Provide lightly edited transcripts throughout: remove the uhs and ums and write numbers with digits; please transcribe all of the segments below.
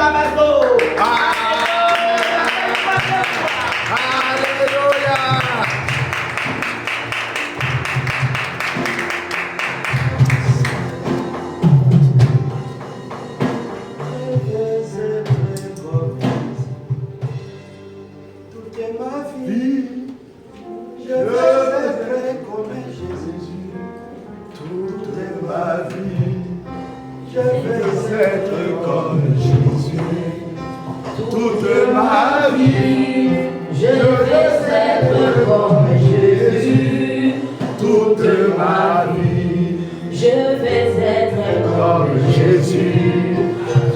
la maison. Alléluia. Toute ma vie, je veux être comme Jésus. Toute ma vie, je veux être comme Jésus. Toute ma vie, je veux être comme Jésus. Toute ma vie, Je vais être comme Jésus.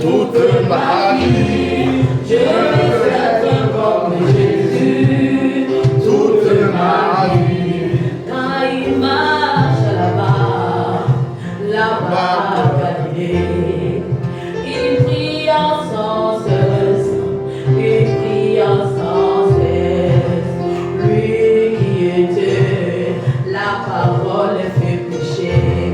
Toute ma vie, je vais être comme Jésus. toute ma vie. Quand il marche là-bas, regardez. Il prie en son cesse, il prie en son cesse. Lui qui était la parole fait pécher.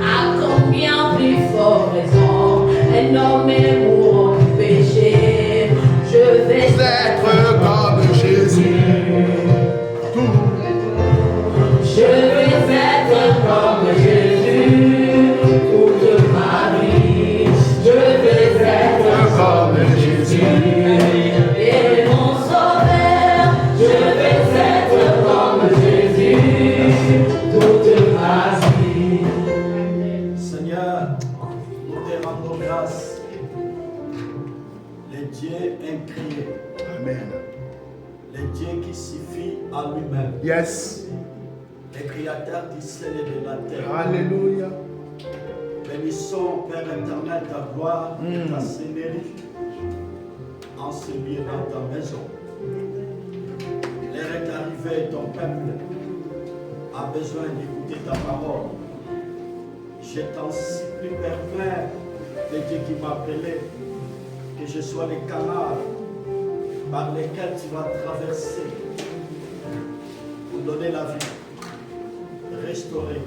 À combien plus fort raison un homme est pour péché. Je vais Être comme Jésus. Je vais être comme Jésus toute ma vie. Je vais être Comme Jésus. et mon sauveur. Je vais être comme Jésus toute ma vie. Seigneur, nous te rendons grâce. Le Dieu incrié, Amen. le Dieu qui suffit à lui-même, Yes. le créateur du ciel et de la terre. Alléluia. Bénissons, Père éternel, ta gloire et ta seigneurie en ce lieu dans ta maison. L'heure est arrivée, ton peuple a besoin d'écouter ta parole. Je t'en supplie, Père, le Dieu qui m'a appelé, que je sois le canal par lequel tu vas traverser pour donner la vie, restaurer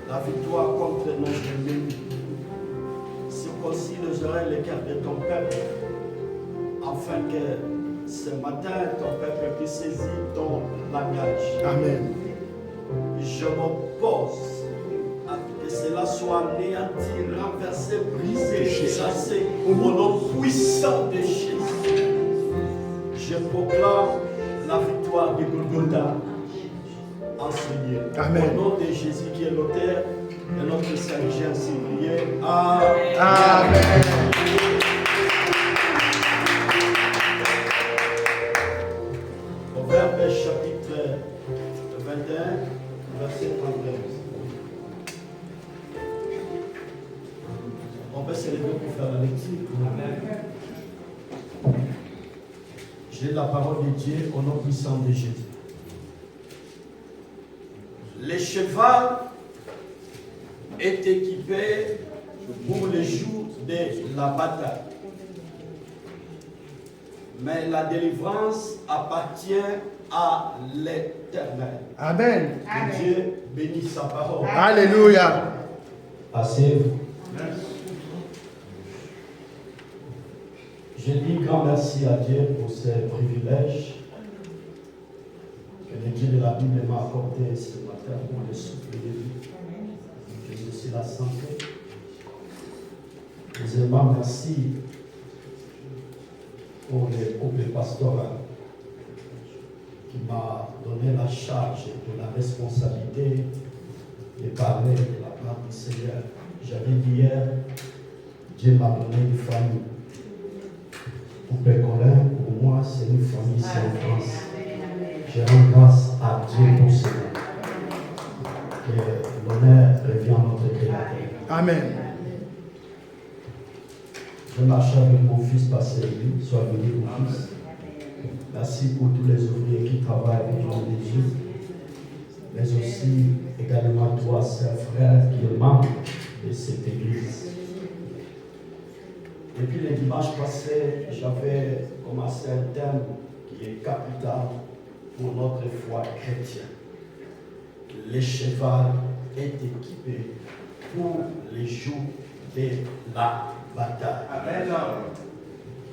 la victoire contre nos ennemis. Circoncis les oreilles, les cœurs de ton peuple, afin que ce matin, ton peuple puisse saisir ton langage. Amen. Je m'oppose à que cela soit anéanti, renversé, brisé, chassé au nom puissant de Jésus. Je proclame la victoire de Golgotha en ce lieu. Amen. Au nom de Jésus qui est l'auteur de notre salut, j'ai ainsi prié. Amen. Amen. Proverbe chapitre 21, verset 31. On peut se lever pour faire la lecture. J'ai la parole de Dieu au nom puissant de Jésus. Le cheval est équipé pour le jour de la bataille. Mais la délivrance appartient à l'Éternel. Amen. Que Dieu bénisse sa parole. Alléluia. Asseyez-vous. Je dis grand merci à Dieu pour ces privilèges que le Dieu de la Bible m'a accordé ce matin pour le souffle de vie. Que je suis la santé. Deuxièmement, merci pour le couple pastoral qui m'a donné la charge de la responsabilité de parler de la part du Seigneur. J'avais dit hier, Dieu m'a donné une famille. Couple Colin, pour moi, c'est une famille, c'est une France. Je rends grâce à Dieu pour cela. Que l'honneur revient à notre Créateur. Amen. Je marche avec mon fils Pasteur Louis, sois béni mon fils. Merci pour tous les ouvriers qui travaillent avec le nom de Dieu, mais aussi également toi, chers frères, qui est membre de cette église. Depuis le dimanche passé, j'avais commencé un thème qui est capital pour notre foi chrétienne. Le cheval est équipé pour les jours de la bataille. Amen.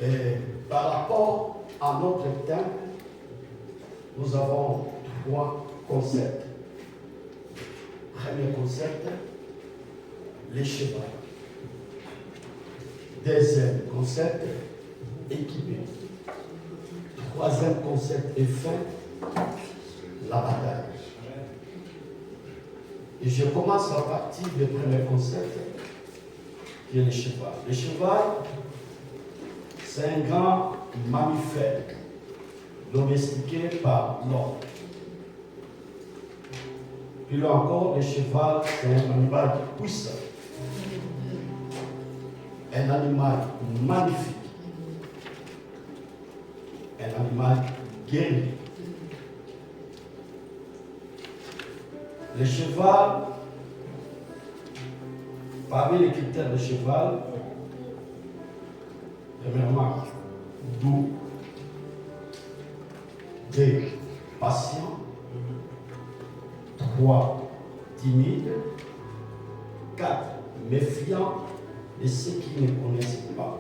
Et par rapport à notre thème, nous avons 3 concepts. Premier concept, les chevaux. Deuxième concept, équipé. Troisième concept et fin, la bataille. Et je commence à partir du premier concept, qui est le cheval. Le cheval, c'est un grand mammifère domestiqué par l'homme. Puis là encore, le cheval, c'est un animal puissant. Un animal magnifique. Un animal guerrier. Le cheval, parmi les critères du cheval, premièrement, doux, 2, patient, 3, timide, 4, méfiant de ceux qui ne connaissent pas,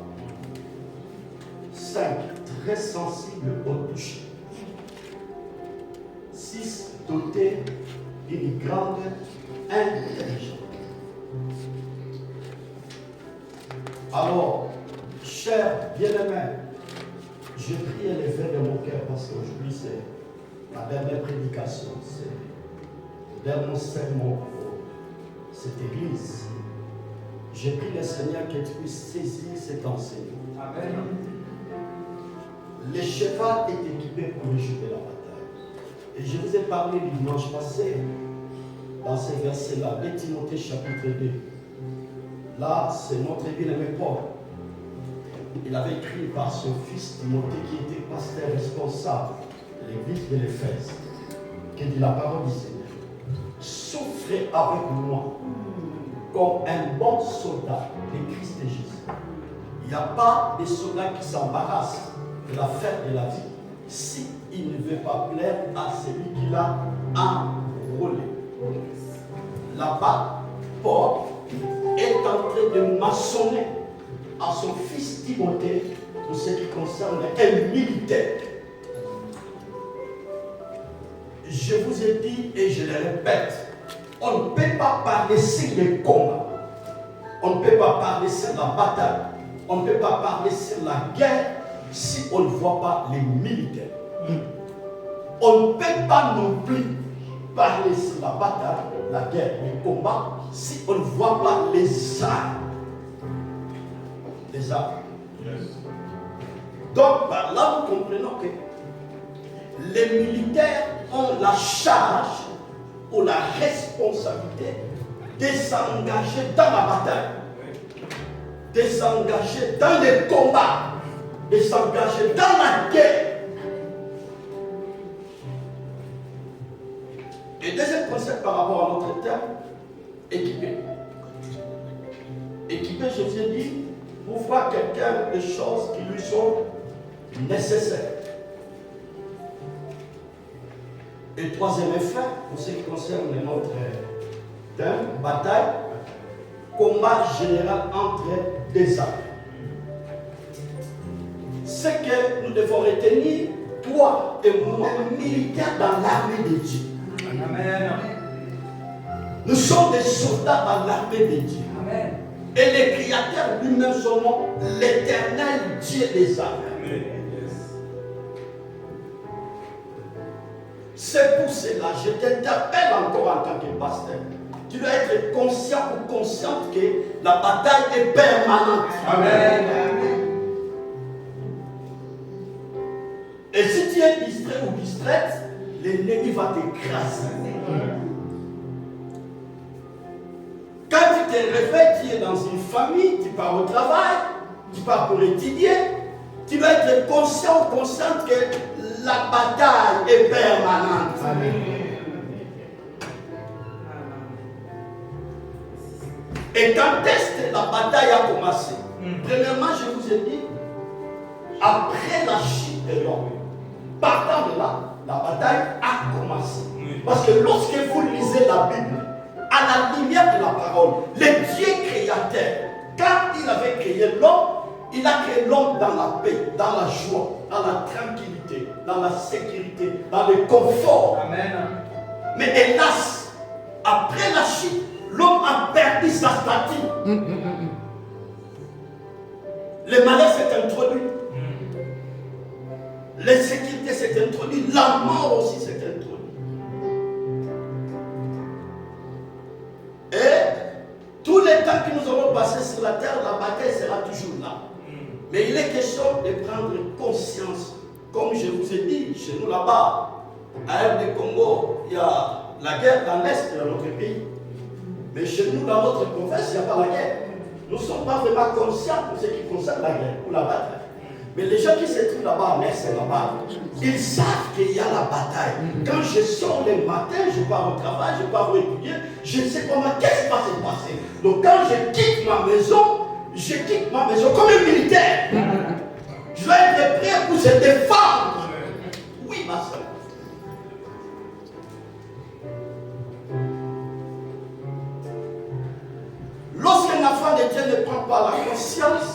5, très sensible au toucher, 6, doté d'une grande intelligence. Alors, chers bien-aimés, je prie l'éveil de mon cœur parce qu'aujourd'hui c'est la dernière prédication, c'est le dernier sermon pour cette église. Je prie le Seigneur que tu puisses saisir cet enseignement. Amen. Le cheval est équipé pour le jeu de la bataille. Et je vous ai parlé du dimanche passé, dans ces versets-là, de Timothée chapitre 2. Là, c'est notre bien-aimé Paul. Il avait écrit par son fils Timothée, qui était pasteur responsable de l'église de l'Éphèse, qui dit la parole du Seigneur. Souffrez avec moi comme un bon soldat de Christ Jésus. Il n'y a pas de soldat qui s'embarrasse de la fête de la vie si il ne veut pas plaire à celui qui l'a enrôlé. Là-bas, Paul est en train de maçonner à son fils Timothée pour ce qui concerne un militaire. Je vous ai dit et je le répète, on ne peut pas parler sur les combats, on ne peut pas parler sur la bataille, on ne peut pas parler sur la guerre si on ne voit pas les militaires. On ne peut pas non plus parler sur la bataille, la guerre, les combats, si on ne voit pas les armes. Les armes. Yes. Donc par là, nous comprenons que les militaires ont la charge ou la responsabilité de s'engager dans la bataille, de s'engager dans les combats, de s'engager dans la guerre. Et deuxième concept par rapport à notre terme, équipé. Équipé, je vous ai dit, pour voir quelqu'un des choses qui lui sont nécessaires. Et troisième effet, pour ce qui concerne notre thème, bataille, combat général entre des armes. Ce que nous devons retenir, toi et moi, militaires dans l'armée de Dieu. Amen. Nous sommes des soldats dans l'armée de Dieu. Amen. Et le Créateur lui-même, son nom, l'Éternel Dieu des armées. C'est pour cela que je t'interpelle encore en tant que pasteur. Tu dois être conscient ou consciente que la bataille est permanente. Amen. Et si tu es distrait ou distraite, l'ennemi va t'écraser. Quand tu te réveilles, tu es dans une famille, tu pars au travail, tu pars pour étudier, tu dois être conscient ou consciente que la bataille est permanente. Amen. Et quand est-ce que la bataille a commencé? Premièrement, je vous ai dit, après la chute de l'homme. Partant de là, la bataille a commencé. Parce que lorsque vous lisez la Bible, à la lumière de la parole, le Dieu créateur, quand il avait créé l'homme, Il a créé l'homme dans la paix, dans la joie, dans la tranquillité, dans la sécurité, dans le confort. Amen. Mais hélas, après la chute, l'homme a perdu sa statue. Le malheur s'est introduit. L'insécurité s'est introduite. La mort aussi s'est introduite. Et tous les temps que nous allons passer sur la terre, la bataille sera toujours là. Mais il est question de prendre conscience. Comme je vous ai dit, chez nous là-bas, à RD Congo, il y a la guerre dans l'Est de notre pays. Mais chez nous, dans notre province, il n'y a pas la guerre. Nous ne sommes pas vraiment conscients de ce qui concerne la guerre ou la bataille. Mais les gens qui se trouvent là-bas en Est, c'est là-bas. Ils savent qu'il y a la bataille. Quand je sors le matin, je pars au travail, je pars étudier, je sais comment, qu'est-ce qui va se passer. Donc quand je quitte ma maison comme un militaire. Je dois être prêt pour se défendre. Oui, ma soeur. Lorsqu'un enfant de Dieu ne prend pas la conscience,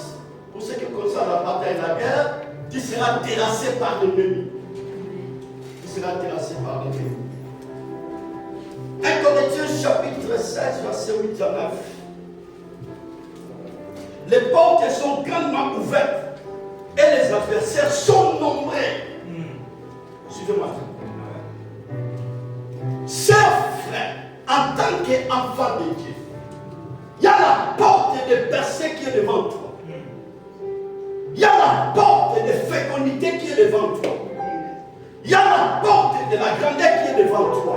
pour ce qui concerne la bataille et la guerre, tu seras terrassé par l'ennemi. Tu seras terrassé par l'ennemi. 1 Corinthiens chapitre 16, verset 8 à 9. Les portes sont grandement ouvertes et les adversaires sont nombreux. Suivez-moi. Chers frères, en tant qu'enfant de Dieu, il y a la porte de percée qui est devant toi. Il y a la porte de fécondité qui est devant toi. Il y a la porte de la grandeur qui est devant toi.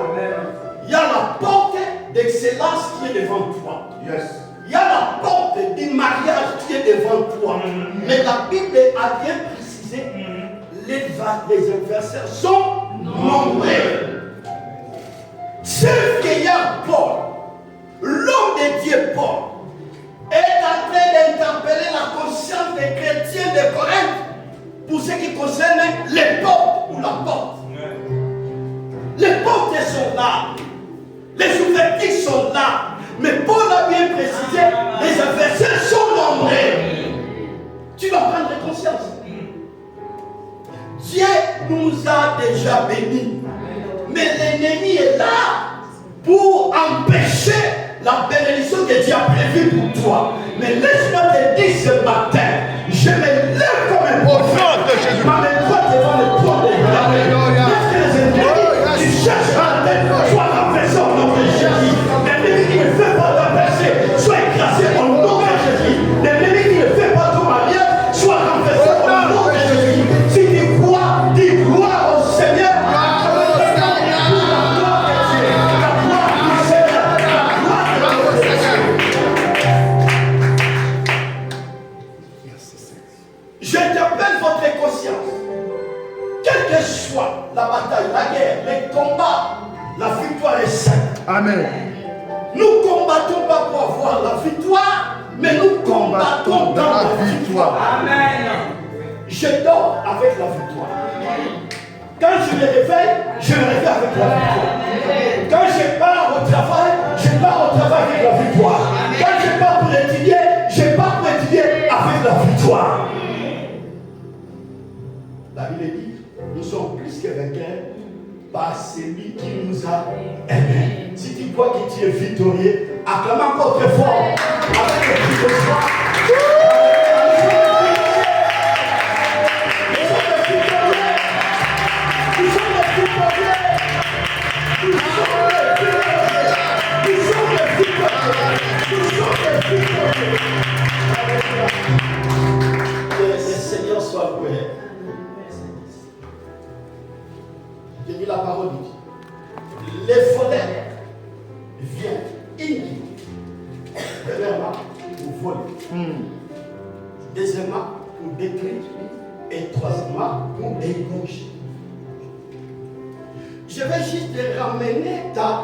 Il y a la porte d'excellence qui est devant toi. Yes. Il y a la porte du mariage qui est devant toi. Mais la Bible a bien précisé, les adversaires sont nombreux. Ce vieillard Paul, l'homme de Dieu Paul, est en train d'interpeller la conscience des chrétiens de Corinthe pour ce qui concerne les portes ou la porte. Les portes sont là, les ouvertures sont là, mais Paul a bien précisé, les adversaires sont nombreux. Tu vas prendre conscience. Dieu nous a déjà bénis, mais l'ennemi est là pour empêcher la bénédiction que Dieu a prévue pour toi. Mais laisse-moi te dire ce matin, je me lève comme un prophète. de Jésus. Ma main droite devant le trône de Dieu. Alléluia. Laisse que les ennemis qui cherchent à tête soient renversés au nom de Jésus. L'ennemi qui ne fait pas ta péché soit écrasé au nom de Jésus. L'ennemi qui ne fait pas ton mariage soit renversé au nom de Jésus. Si tu crois, dis gloire au Seigneur. J'interpelle votre conscience. Quelle que soit la bataille, la guerre, les combats, la victoire est sainte. Amen. Nous ne combattons pas pour avoir la victoire, mais nous combattons dans la victoire. Amen. Je dors avec la victoire. Quand je me réveille, je me réveille avec la victoire. Quand je pars au travail, je pars au travail avec la victoire. Quand je pars pour étudier, je pars pour étudier avec la victoire. La Bible dit, nous sommes plus que vainqueurs par celui qui nous a aimés. Si tu crois que tu es victorieux, acclame encore très fort avec le cri de joie. Que le Seigneur soit loué. Je dis la parole de Dieu. Les voleurs viennent uniquement. Premièrement, pour voler. Deuxièmement, pour détruire. Et troisièmement, pour égorger. Je vais juste te ramener ta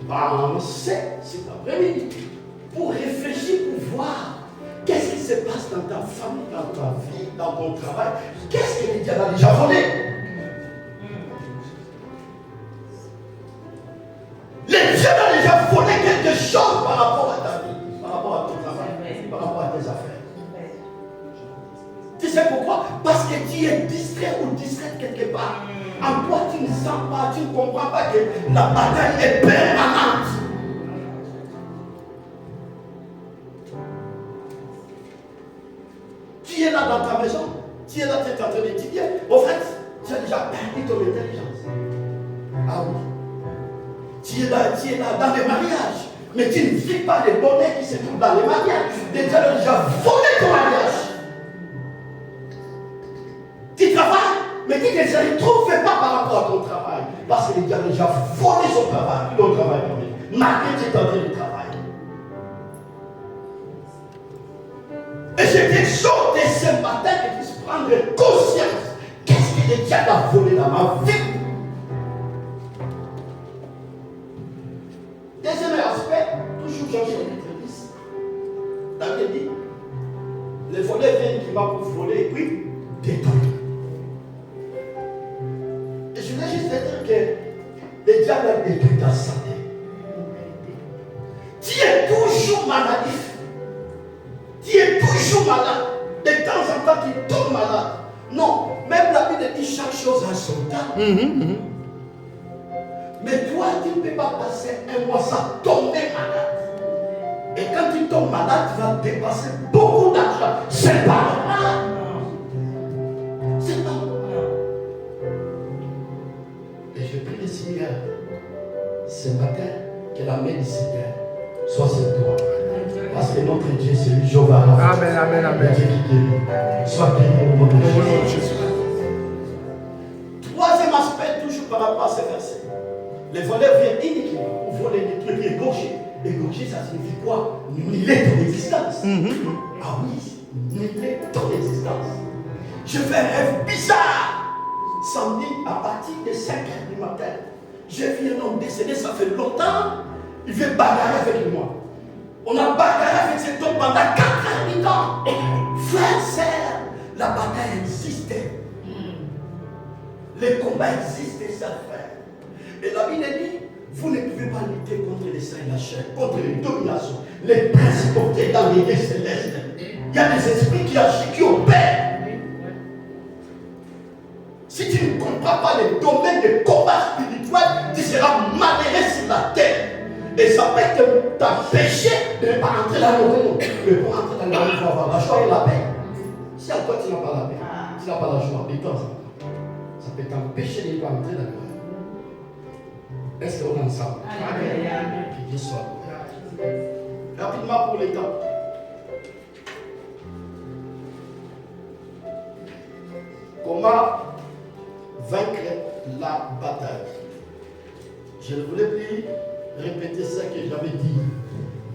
pensée cet après-midi pour réfléchir, pour voir qu'est-ce qui se passe dans ta famille, dans ta vie, dans ton travail. Qu'est-ce que le diable a déjà volé? Le diable a déjà volé quelque chose par rapport à ta vie, par rapport à ton travail, par rapport à tes affaires. sais pourquoi? Parce que tu es distrait ou distraite quelque part. En toi, tu ne sens pas, tu ne comprends pas que la bataille est permanente. Tu es là dans ta maison, tu es là, tu es en train d'étudier. Au fait, tu as déjà perdu ton intelligence. Ah oui. Tu es là dans les mariages. Mais tu ne vis pas les bonheurs qui se trouvent dans les mariages. Déjà, tu as déjà volé ton mariage. Tu travailles, mais tu ne te retrouves pas par rapport à ton travail. Parce que tu as déjà volé son travail. Ton travail, malgré que tu es en train de travailler. Et je t'exhorte ce matin que tu puisses prendre conscience. Qu'est-ce que le diable a volé dans ma vie? Deuxième aspect, toujours Jean chapitre 10. David dit, les voleurs viennent qui m'a pour voler et puis détruire. Et je voulais juste dire que le diable a détruit ta santé. Tu es toujours maladif. Tu es toujours malade. De temps en temps, tu tombes malade. Non, même la Bible dit chaque chose a son temps. Mais toi, tu ne peux pas passer un mois sans tomber malade. Et quand tu tombes malade, tu vas dépenser beaucoup d'argent. C'est pas normal. C'est pas normal. Et je prie le Seigneur ce matin que la main du Seigneur soit sur toi. Parce que notre Dieu, c'est lui, Jéhovah. Amen, amen, amen. Dieu qui guérit. Sois béni au nom de Jésus. Troisième aspect, toujours par rapport à ces versets. Les voleurs viennent uniquement pour voler des trucs égorgés. Égorger, ça signifie quoi? Nier ton existence. Ah oui, nier ton existence. Je fais un rêve bizarre. Samedi, à partir de 5h du matin, j'ai vu un homme décédé, ça fait longtemps. Il vient bagarrer avec moi. On a bagarré avec cet homme pendant 4 heures du temps. Frère, sœur, la bataille existait. Les combats existaient, ça frère. Et la Bible dit, vous ne pouvez pas lutter contre les saints et la chair, contre les dominations, les principautés dans les lieux célestes. Il y a des esprits qui agissent, qui opèrent. Si tu ne comprends pas les domaines de combat spirituel, tu seras malheureux sur la terre. Et ça peut t'empêcher de ne pas entrer dans le monde. Mais pour entrer dans le monde, il faut avoir la joie et la paix. Si à toi tu n'as pas la paix, tu n'as pas la joie, de temps en temps, ça peut t'empêcher de ne pas entrer dans le monde. Est-ce qu'on est ensemble? Que Dieu soit loué. Rapidement pour les temps. Comment vaincre la bataille? Je ne voulais plus répéter ça que j'avais dit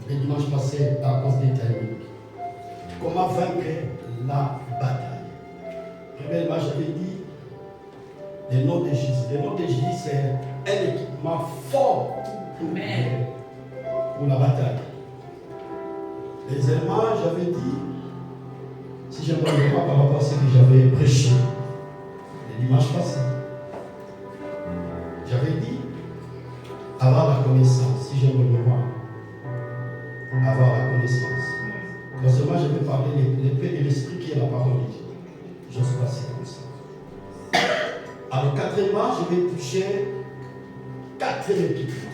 le dimanche passé à cause des timings. Comment vaincre la bataille? Premièrement, j'avais dit le nom de Jésus. Le nom de Jésus, c'est un équipement fort pour la bataille. Deuxièmement, j'avais dit, si je me rappelle pas par rapport à ce que j'avais prêché le dimanche passé, j'avais dit avoir la connaissance, si je me mémoire, avoir la connaissance. Non seulement je vais parler de l'épée de l'esprit qui est la parole de Dieu. Je suis passé comme ça. Alors, quatrièmement, je vais toucher 4 équipements.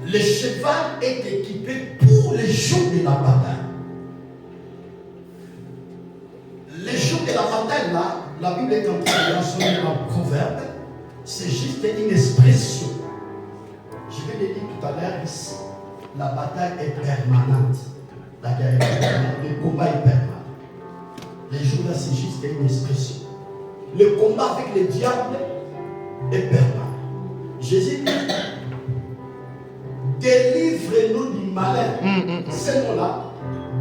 Le cheval est équipé pour les jours de la bataille. Les jours de la bataille, là, la Bible est en train de mentionner en proverbe. C'est juste une expression. Je vais le dire tout à l'heure ici. La bataille est permanente. La guerre est permanente. Le combat est permanent. Les jours là, c'est juste une expression. Le combat avec le diable est permanent. Jésus dit, délivre-nous du malin. Ce mot-là,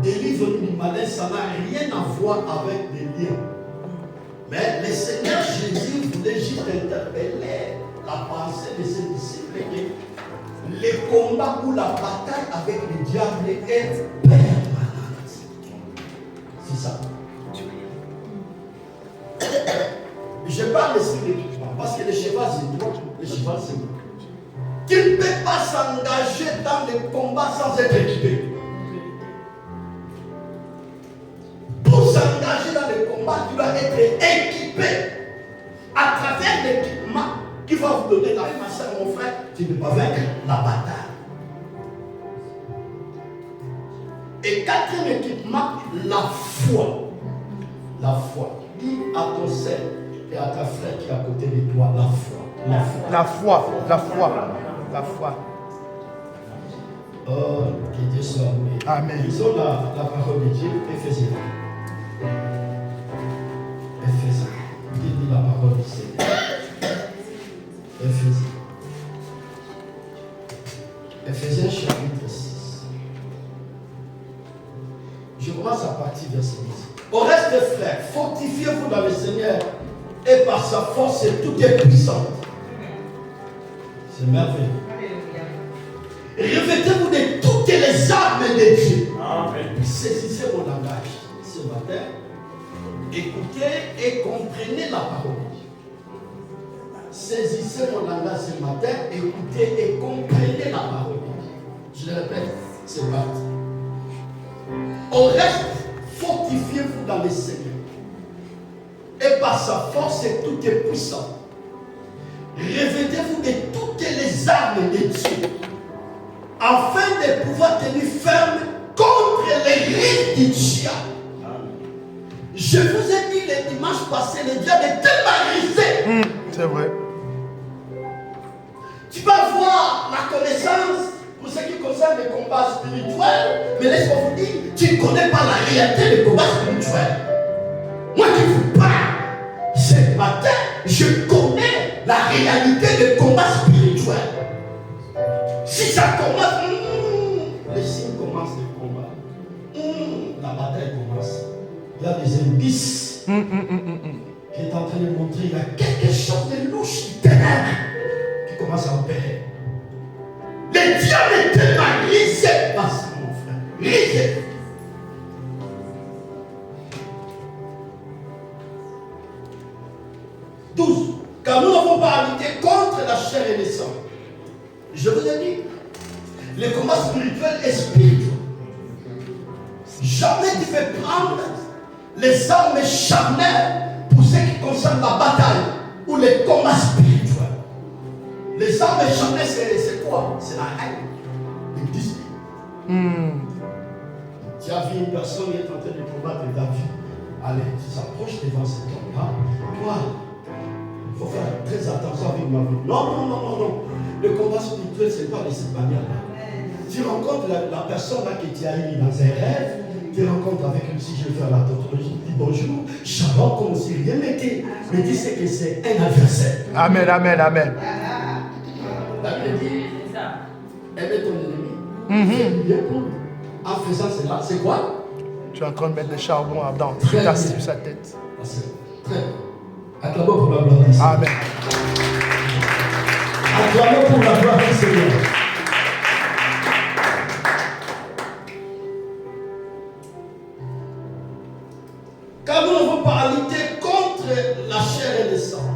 délivre-nous du malin, ça n'a rien à voir avec les liens. Mais le Seigneur Jésus voulait juste interpeller la pensée de ses disciples que le combat ou la bataille avec le diable est permanente. C'est ça. Je parle ici de l'équipement parce que le cheval c'est droit, le cheval c'est bon. Tu ne peux pas s'engager dans le combat sans être équipé. Pour s'engager dans le combat, tu dois être équipé à travers l'équipement qui va vous donner la vie, ma soeur, mon frère. Tu ne peux pas vaincre la bataille. Et quatrième équipement, la foi. La foi. Dis à ton sœur et à ta frère qui est à côté de toi, la foi. La foi. La foi. La foi. La foi. Oh, que Dieu soit loué. Amen. Lisons la parole de Dieu, Éphésiens. Éphésiens. Dis la parole du Seigneur. Éphésiens. Éphésiens chapitre 6. Je commence à partir de verset 10. Au reste, frères, fortifiez-vous dans le Seigneur et par sa force, tout est puissant. C'est merveilleux. Revêtez-vous de toutes les armes de Dieu. Amen. Saisissez mon langage ce matin. Écoutez et comprenez la parole de Dieu. Saisissez mon langage ce matin. Écoutez et comprenez la parole de Dieu. Je le répète, c'est parti. Au reste, fortifiez-vous dans le Seigneur. Et par sa force, tout est puissant. Revêtez-vous de toutes les armes de Dieu, afin de pouvoir tenir ferme contre les risques du diable. Je vous ai dit le dimanche passé, le diable est tellement risé. C'est vrai. Tu vas avoir la connaissance pour ce qui concerne les combats spirituels, mais laisse-moi vous dire, tu ne connais pas la réalité des combats spirituels. Moi qui vous parle, ce matin, je connais la réalité des combats spirituels. Si ça commence, les signes commencent le combat. La bataille commence. Il y a des indices qui est en train de montrer qu'il y a quelque chose de louche qui commence à opérer. Le diable est tellement risé, pas ça, mon frère. Risé. Car nous n'avons pas à lutter contre la chair et le sang. Je vous ai dit, le combat spirituel est spirituel. Jamais tu peux prendre les armes charnelles pour ce qui concerne la bataille ou les combats spirituels. Les armes charnelles, c'est quoi? C'est la haine, le discipline. Tu as vu une personne qui est en train de combattre David. Allez, tu s'approches devant cet homme-là. Toi, il faut faire très attention avec ma vie. Non. Le combat spirituel, c'est pas de cette manière-là. Tu rencontres la personne là qui t'a eu dans un rêve, tu rencontres avec lui, si je vais faire la tautologie, tu dis bonjour, shalom, comme si rien n'était. Mais dis c'est que c'est un adversaire. Amen. La Bible dit, aimez ton ennemi. C'est bien pour lui. En faisant cela, c'est quoi? Tu es en train de mettre des charbons ardents sur sa tête. Très bien. Acclamons pour la gloire du Seigneur. Amen. Acclamons pour la gloire du Seigneur. Car nous n'avons pas à lutter contre la chair et le sang.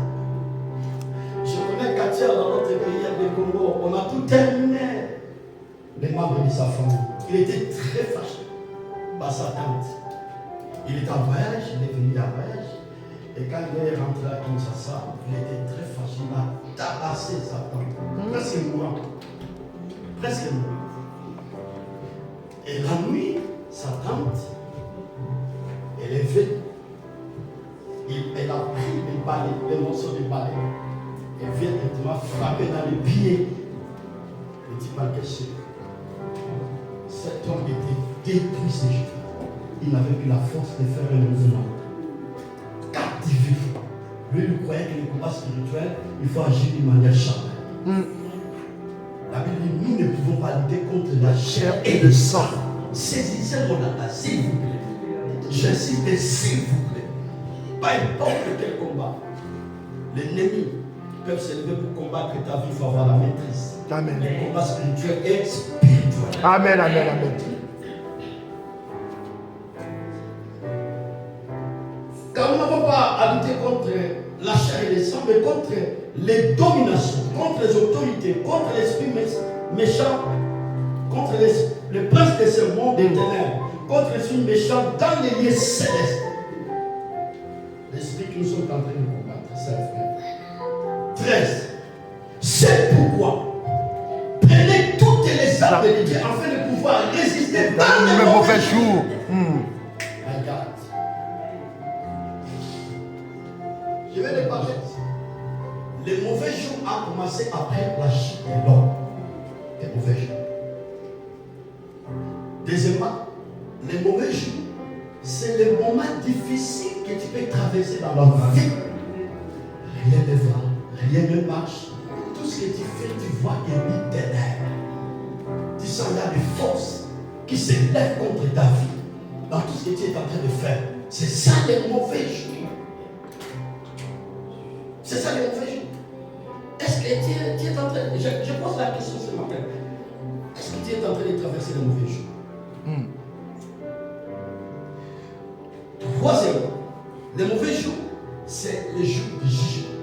Je connais Katia dans notre pays de Congo. On a tout terminé. Les membres de sa famille. Il était très fâché par sa tante. Il était en voyage, il est venu en voyage. Et quand il est rentré à Kinshasa, il était très fâché. Il a tabassé sa tante. Presque mourant. Presque mourant. Et la nuit, sa tante, elle est venue. Elle a pris les morceaux de balai. Elle vient directement frapper dans les pieds. Le type a caché. Cet homme était détruit ses cheveux. Il n'avait plus la force de faire un mouvement. Captivé. Lui, il croyait que les combats spirituels, il faut agir d'une manière charnelle. La Bible dit, nous ne pouvons pas lutter contre la chair et le sang. Saisissez mon langage, s'il vous plaît. J'insiste, s'il vous plaît. Pas importe quel combat. L'ennemi peut s'élever pour combattre ta vie, il faut avoir la maîtrise. Amen. Le combat spirituel est spirituel. Amen. Car nous n'avons pas à lutter contre la chair et le sang, mais contre les dominations, contre les autorités, contre l'esprit méchant, contre le prince de ce monde des ténèbres, contre l'esprit méchant dans les lieux célestes. que nous sommes en train de combattre, c'est frère. 13. C'est pourquoi prenez toutes les armes de Dieu afin de pouvoir résister dans les mauvais jours. Regarde. Je vais les parler. Les mauvais jours ont commencé après la chute de l'homme. Les mauvais jours. Deuxièmement, les mauvais jours, c'est les moments difficiles que tu peux traverser dans la vie. Rien ne va, rien ne marche. Tout ce que tu fais, tu vois qu'il y a des ténèbres. Tu sens qu'il y a des forces qui se lèvent contre ta vie. Dans tout ce que tu es en train de faire. C'est ça les mauvais jours. C'est ça les mauvais jours. Est-ce que tu es en train de... Je pose la question ce matin. Est-ce que tu es en train de traverser les mauvais jours? Troisièmement, les mauvais jours, c'est les jours du jugement.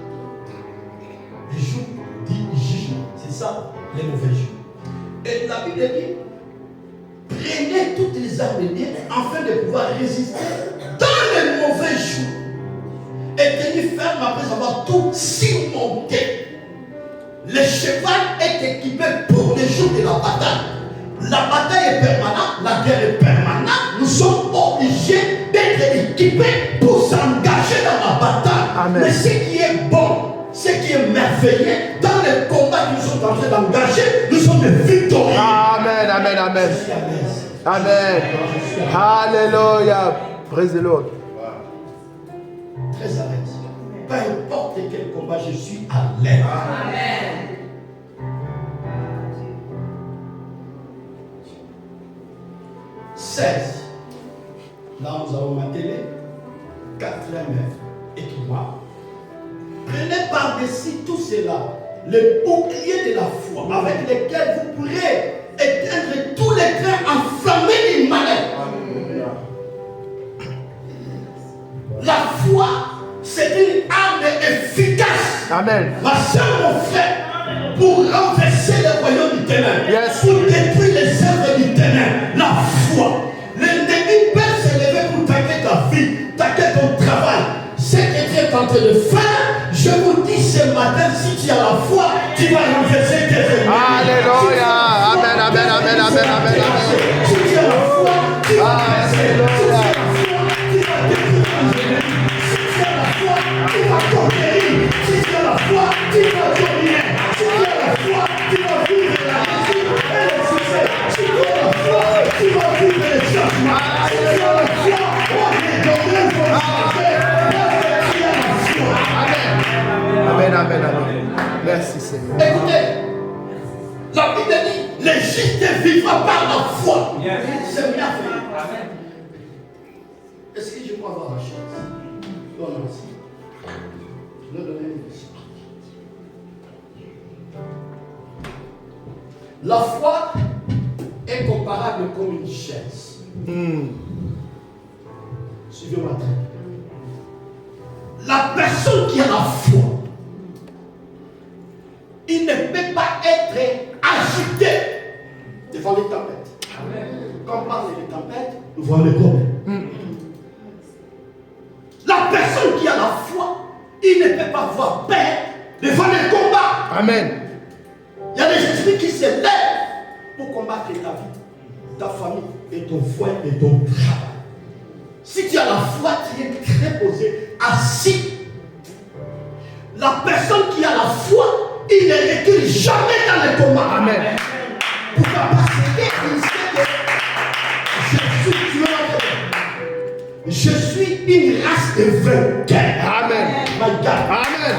Les jours du jugement, c'est ça, les mauvais jours. Et la Bible dit, prenez toutes les armes de Dieu afin de pouvoir résister dans les mauvais jours. Et tenez ferme après avoir tout surmonté. Le cheval est équipé pour les jours de la bataille. La bataille est permanente, la guerre est permanente. Nous sommes obligés d'être équipés pour s'engager dans la bataille. Amen. Mais ce qui est bon, ce qui est merveilleux, dans les combats que nous sommes en train d'engager, nous sommes des victorieux. Amen, amen, amen. Amen. Alléluia. Praise the Lord. Très à l'aise. Peu importe quel combat, je suis à l'aise. Amen. Là, nous avons ma télé, 4e équipement. Prenez par-dessus tout cela le bouclier de la foi avec lequel vous pourrez éteindre tous les trains enflammés du malheur. La foi, c'est une arme efficace. Amen. Ma soeur, mon frère, pour renverser le royaume du ténèbre, pour détruire les œuvres du ténèbre, la foi. L'ennemi peut se lever pour taquer ta vie, taquer ton travail. Ce que tu es en train de faire, je vous dis ce matin, si tu as la foi, tu vas renverser tes ennemis. Alléluia. Amen, amen, amen, amen, amen. Si tu as la foi, tu vas renverser. Si tu as la foi, tu vas conquérir. Si tu as la foi, tu vas dominer. Si tu as la foi, tu vas vivre la réussite et le succès. Si tu as la foi, tu vas vivre le changement. Si tu as la foi, on est donné pour Amen, amen, amen. Merci Seigneur. Écoutez, la Bible dit, le juste vivra par la foi. C'est bien fait. Est-ce que je peux avoir la chance? Non, non, je vais donner une chose. La foi est comparable comme une chaise. Suivez-moi très bien. La personne qui a la foi, il ne peut pas être agité devant les tempêtes. Quand on parle des tempêtes, nous voyons les problèmes. La personne qui a la foi, il ne peut pas avoir peur devant les combats. Amen. Il y a des esprits qui se lèvent pour combattre ta vie, ta famille et ton foyer et ton travail. Si tu as la foi, tu es très posé, assis. La personne qui a la foi, il ne recule jamais dans les combats. Amen. Pourquoi? Parce qu'il sait que je suis une race de vainqueurs. Amen. My God. Amen.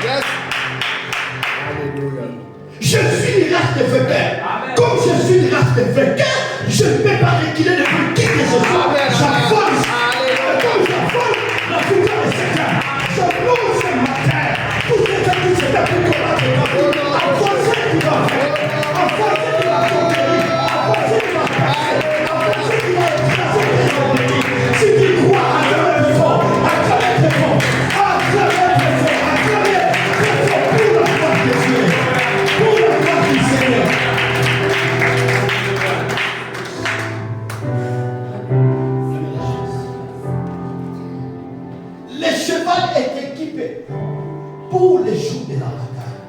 Yes. Alléluia. Je suis une race de vainqueurs. Comme je suis une race de vainqueurs, je ne peux pas reculer devant qui que ce soit. J'avance. Comme j'avance, la pouvoir est certaine. Je pose ce matin. Tout ce que tu sais pour combattre. Avancez, tu vas faire. Avancez, tu vas conquérir. Avancez, tu vas faire. Avancez, tu vas écraser tes ennemis. Si tu crois à travers le fond, à travers le fond, à travers le fond, à travers le fond, pour la gloire de Dieu. Pour la gloire du Seigneur. Amène la chaise. cheval est équipé pour les jours de la bataille.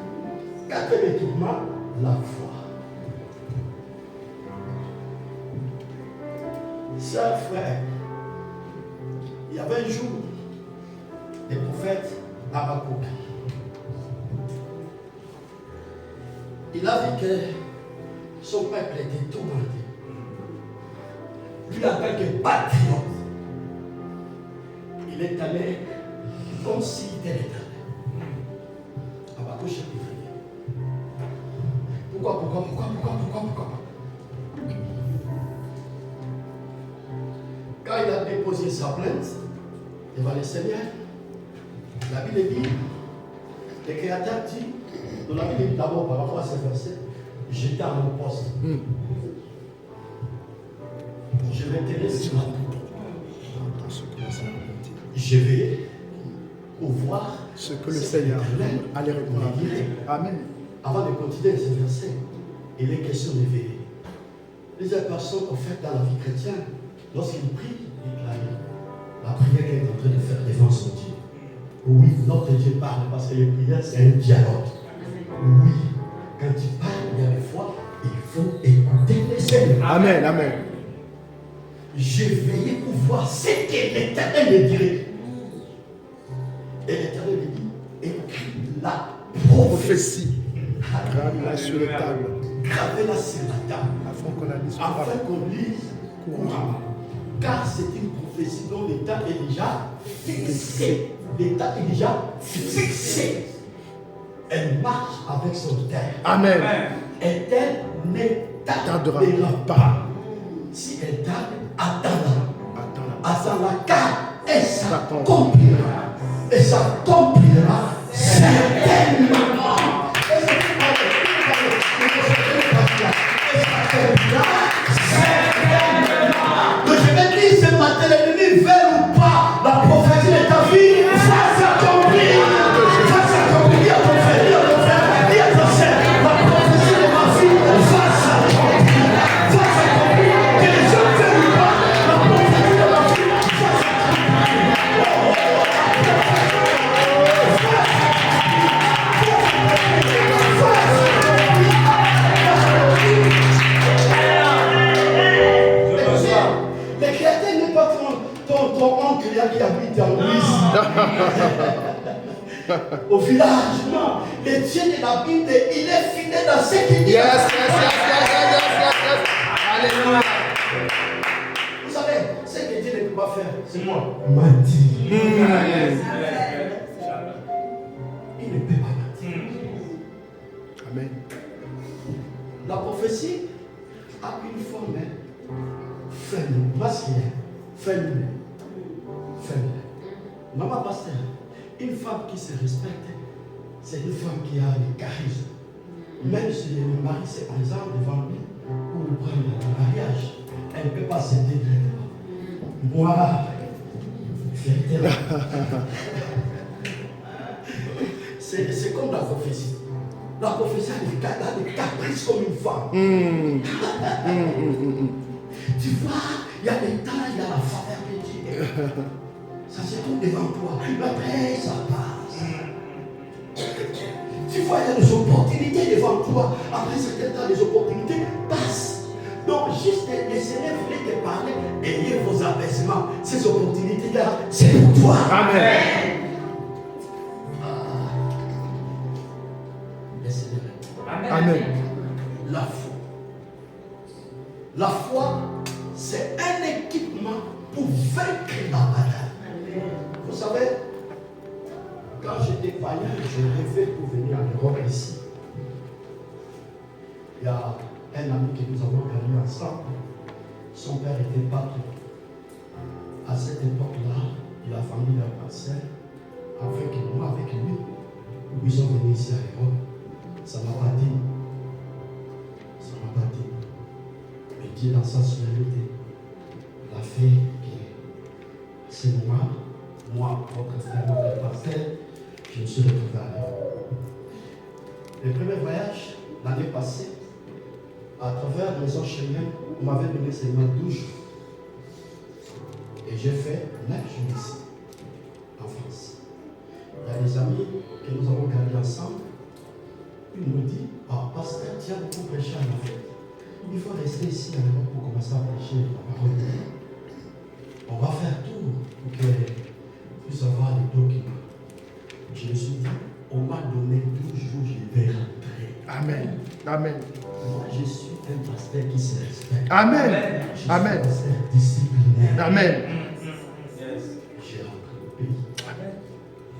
Quatrième équipement, la foi. Sœurs, frères, il y avait un jour, le prophète Habakkuk. Il a vu que son peuple était tourmenté. Lui, en tant que patriote, il est allé consulter l'Éternel. Habakkuk chapitre 1. Pourquoi? Quand il a déposé sa plainte devant le Seigneur, la Bible dit, le Créateur dit, dans la Bible d'abord par rapport à ce verset, j'étais à mon poste. Je m'intéresse sur la Je vais voir ce que le Seigneur allait répondre. Amen. Avant de continuer ce verset, il est question de veiller. Les personnes, en fait, dans la vie chrétienne, lorsqu'ils prient, la prière qu'elle est en train de faire devant son Dieu. Oui, notre Dieu parle parce que les prières, c'est un dialogue. Oui, quand tu parles, il y a des fois, il faut écouter les Seigneurs. Amen, amen. J'ai veillé pour voir ce que l'Éternel me dirait. Et l'Éternel me dit, écris la prophétie. Grave-la sur les tables. Gravez-la sur la table. Afin qu'on lise couramment. Car c'est une prophétie dont l'état est déjà fixé. L'état est déjà fixé. Elle marche avec son terre. Amen. Et elle ne tardera pas. Si elle tarde, attends-la. Attends-la, car elle s'accomplira. Et s'accomplira certainement. Et donc je vais dire ce matin, l'ennemi veut ou pas, la prophétie de ta vie va s'accomplir. Va s'accomplir. Dis à ton frère, dis à ton frère, dis à ta sœur, la prophétie de ma vie va s'accomplir. Va s'accomplir. Que les gens veulent ou pas, la prophétie de ma vie va s'accomplir. Le Créateur n'est pas ton oncle qui habite en Louise. Au village, non. Le Dieu de la Bible, il est fidèle dans ce qu'il dit. Yes. Alléluia. Vous savez, ce que Dieu ne peut pas faire, c'est moi. Mentir. Il ne peut pas mentir. Amen. La prophétie a une forme féminine, masculine, féminine. Maman pasteur, une femme qui se respecte, c'est une femme qui a du charisme. Même si le mari se présente devant lui pour lui prendre le mariage, elle ne peut pas céder directement. Moi, c'est comme la prophétie. La prophétie a des caprices comme une femme. Tu vois, il y a des temps, il y a la faveur de Dieu. Ça se trouve devant toi. Mais après, ça passe. Tu vois, il y a des opportunités devant toi. Après certains temps, les opportunités passent. Donc, juste le Seigneur voulait te parler. Ayez vos apaisements. Ces opportunités-là, c'est pour toi. Amen. Le Seigneur. Amen. La foi. La foi, c'est un équipement pour vaincre la bataille. Vous savez, quand j'étais païen, je rêvais pour venir en Europe ici. Il y a un ami que nous avons gagné ensemble. Son père était pâtre. À cette époque-là, il a vendu leur parcelle afin que moi, avec lui, nous puissions venir ici à Europe. Ça m'a pas dit. Ça m'a pas dit. Mais Dieu, dans sa souveraineté, l'a fait que c'est moi, votre frère, votre pasteur, je me suis retrouvé à l'Europe. Le premier voyage, l'année passée, à travers Maison Chemin, on m'avait donné seulement 12 jours. Et j'ai fait 9 jours ici, en France. ensemble, il nous dit, pasteur, tu as beaucoup prêché en fait. Il faut rester ici à l'époque pour commencer à prêcher la parole de Dieu. On va faire tout pour que puisse avoir les documents. Je me suis dit, on m'a donné 12 jours, je vais rentrer. Amen. Amen. Moi, je suis un pasteur qui se respecte. Amen. Je suis Amen. un pasteur disciplinaire. Amen. J'ai rentré au pays.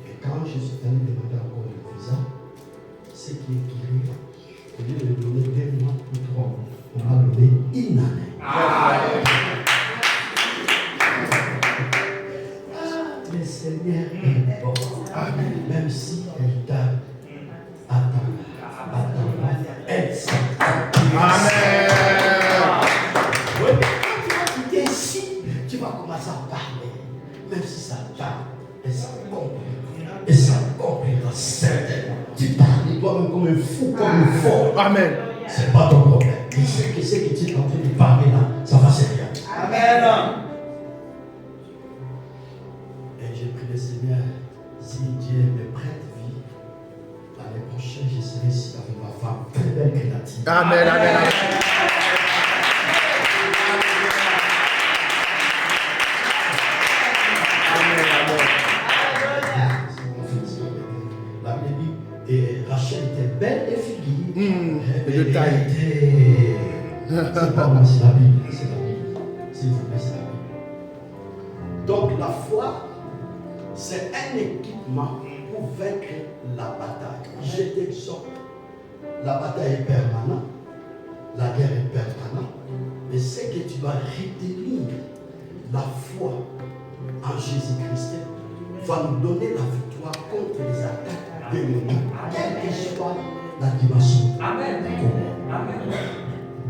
Et quand je suis allé demander encore le visa, ce qui est guéri, au lieu de me donner 2 mois ou 3 mois, on m'a donné une année. Le Seigneur est bon. Amen. Même si elle t'a attends, elle s'attend. Amen. Oui, mais quand tu vas quitter ici, tu vas commencer à parler. Même si ça tarde, et ça comprendra. Et ça comprendra certainement. Tu parles toi-même comme un fou, comme un fort. Amen. C'est pas ton problème. Tu sais que ce que tu es en train de parler là, ça va servir. Amen. Et j'ai pris le Seigneur, si Dieu me prête vie, l'année prochaine, je serai ici avec ma femme, très belle créative. Amen. Amen. Amen. La Bible dit, et Rachel était belle et figure. Et de taille. C'est pas moi, c'est la Bible. C'est la Bible. S'il vous plaît, c'est la Bible. Donc la foi, c'est un équipement pour vaincre la bataille. Je t'exhorte. La bataille est permanente. La guerre est permanente. Mais c'est que tu dois retenir la foi en Jésus-Christ va nous donner la victoire contre les attaques démoniaques, quelle que soit la dimension. Amen. Amen.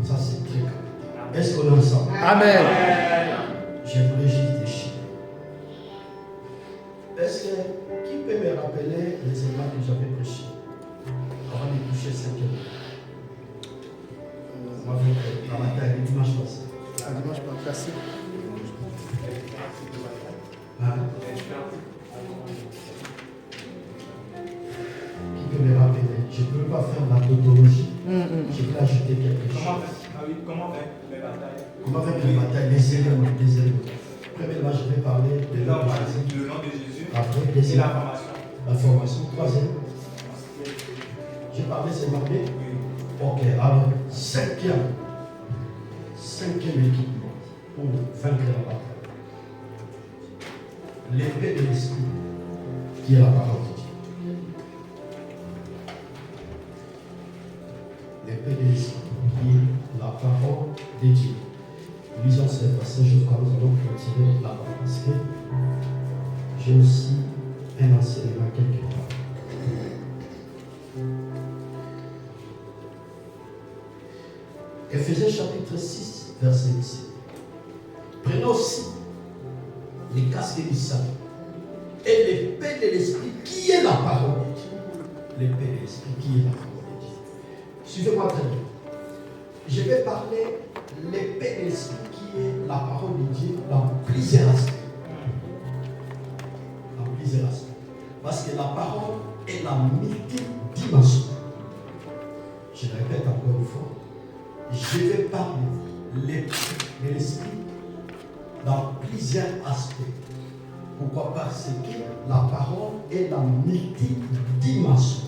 Ça, c'est très capital. Est-ce qu'on est ensemble? Amen. Je voulais juste des chiffres. Est-ce que qui peut me rappeler les éléments que j'avais prêchés avant de toucher 5e? On va faire la bataille le dimanche passé. Dimanche passé. Hein? Qui peut me rappeler? Je ne peux pas faire la tautologie. Je vais ajouter quelque chose. Comment faire les batailles? Comment faire les batailles? Les éléments. Premièrement, je vais parler de Le nom de Jésus après, et deuxième, l'information. la formation. Troisième, j'ai parlé seulement de. Ok, alors, cinquième équipement pour vaincre la bataille. L'épée de l'esprit, qui est la parole de Dieu. L'épée de l'esprit, qui est la parole de Dieu. Lisons ce passage jusqu'à nous allons retirer la parole. Parce que j'ai aussi un enseignement quelque part. Éphésiens chapitre 6, verset 17. Prenons aussi les casques du salut et l'épée de l'esprit qui est la parole de Dieu. L'épée de l'esprit qui est la parole de Dieu. Suivez-moi très bien. Je vais parler l'épée de l'esprit qui est la parole de Dieu dans plusieurs aspects. Dans plusieurs aspects. Parce que la parole est la multidimension. Je le répète encore une fois. Je vais parler l'épée de l'esprit dans plusieurs aspects. Pourquoi? Parce que la parole est la multidimension.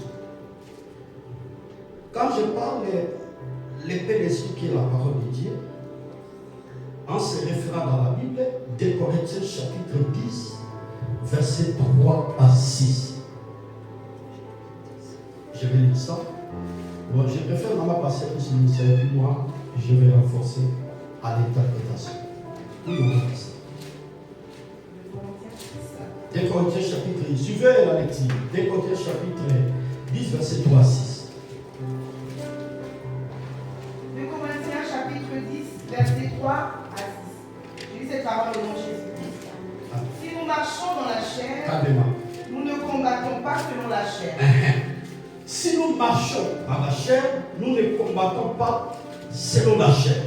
Quand je parle de l'épée de l'esprit qui est la parole de Dieu, en se référant dans la Bible, 2 Corinthiens chapitre 10, versets 3 à 6. Je vais lire ça. Bon, je préfère vraiment passer plus une ministère, puis moi, je vais renforcer à l'interprétation. Oui, on va faire ça. 2 Corinthiens chapitre 10. Suivez la lecture. 2 Corinthiens chapitre 10, verset 3 à 6. 2 Corinthiens chapitre 10, verset 3 à 6. Je lis cette parole au nom de Jésus-Christ. Si nous marchons dans la chair, Calmement. nous ne combattons pas selon la chair. Si nous marchons dans la chair, nous ne combattons pas selon la chair.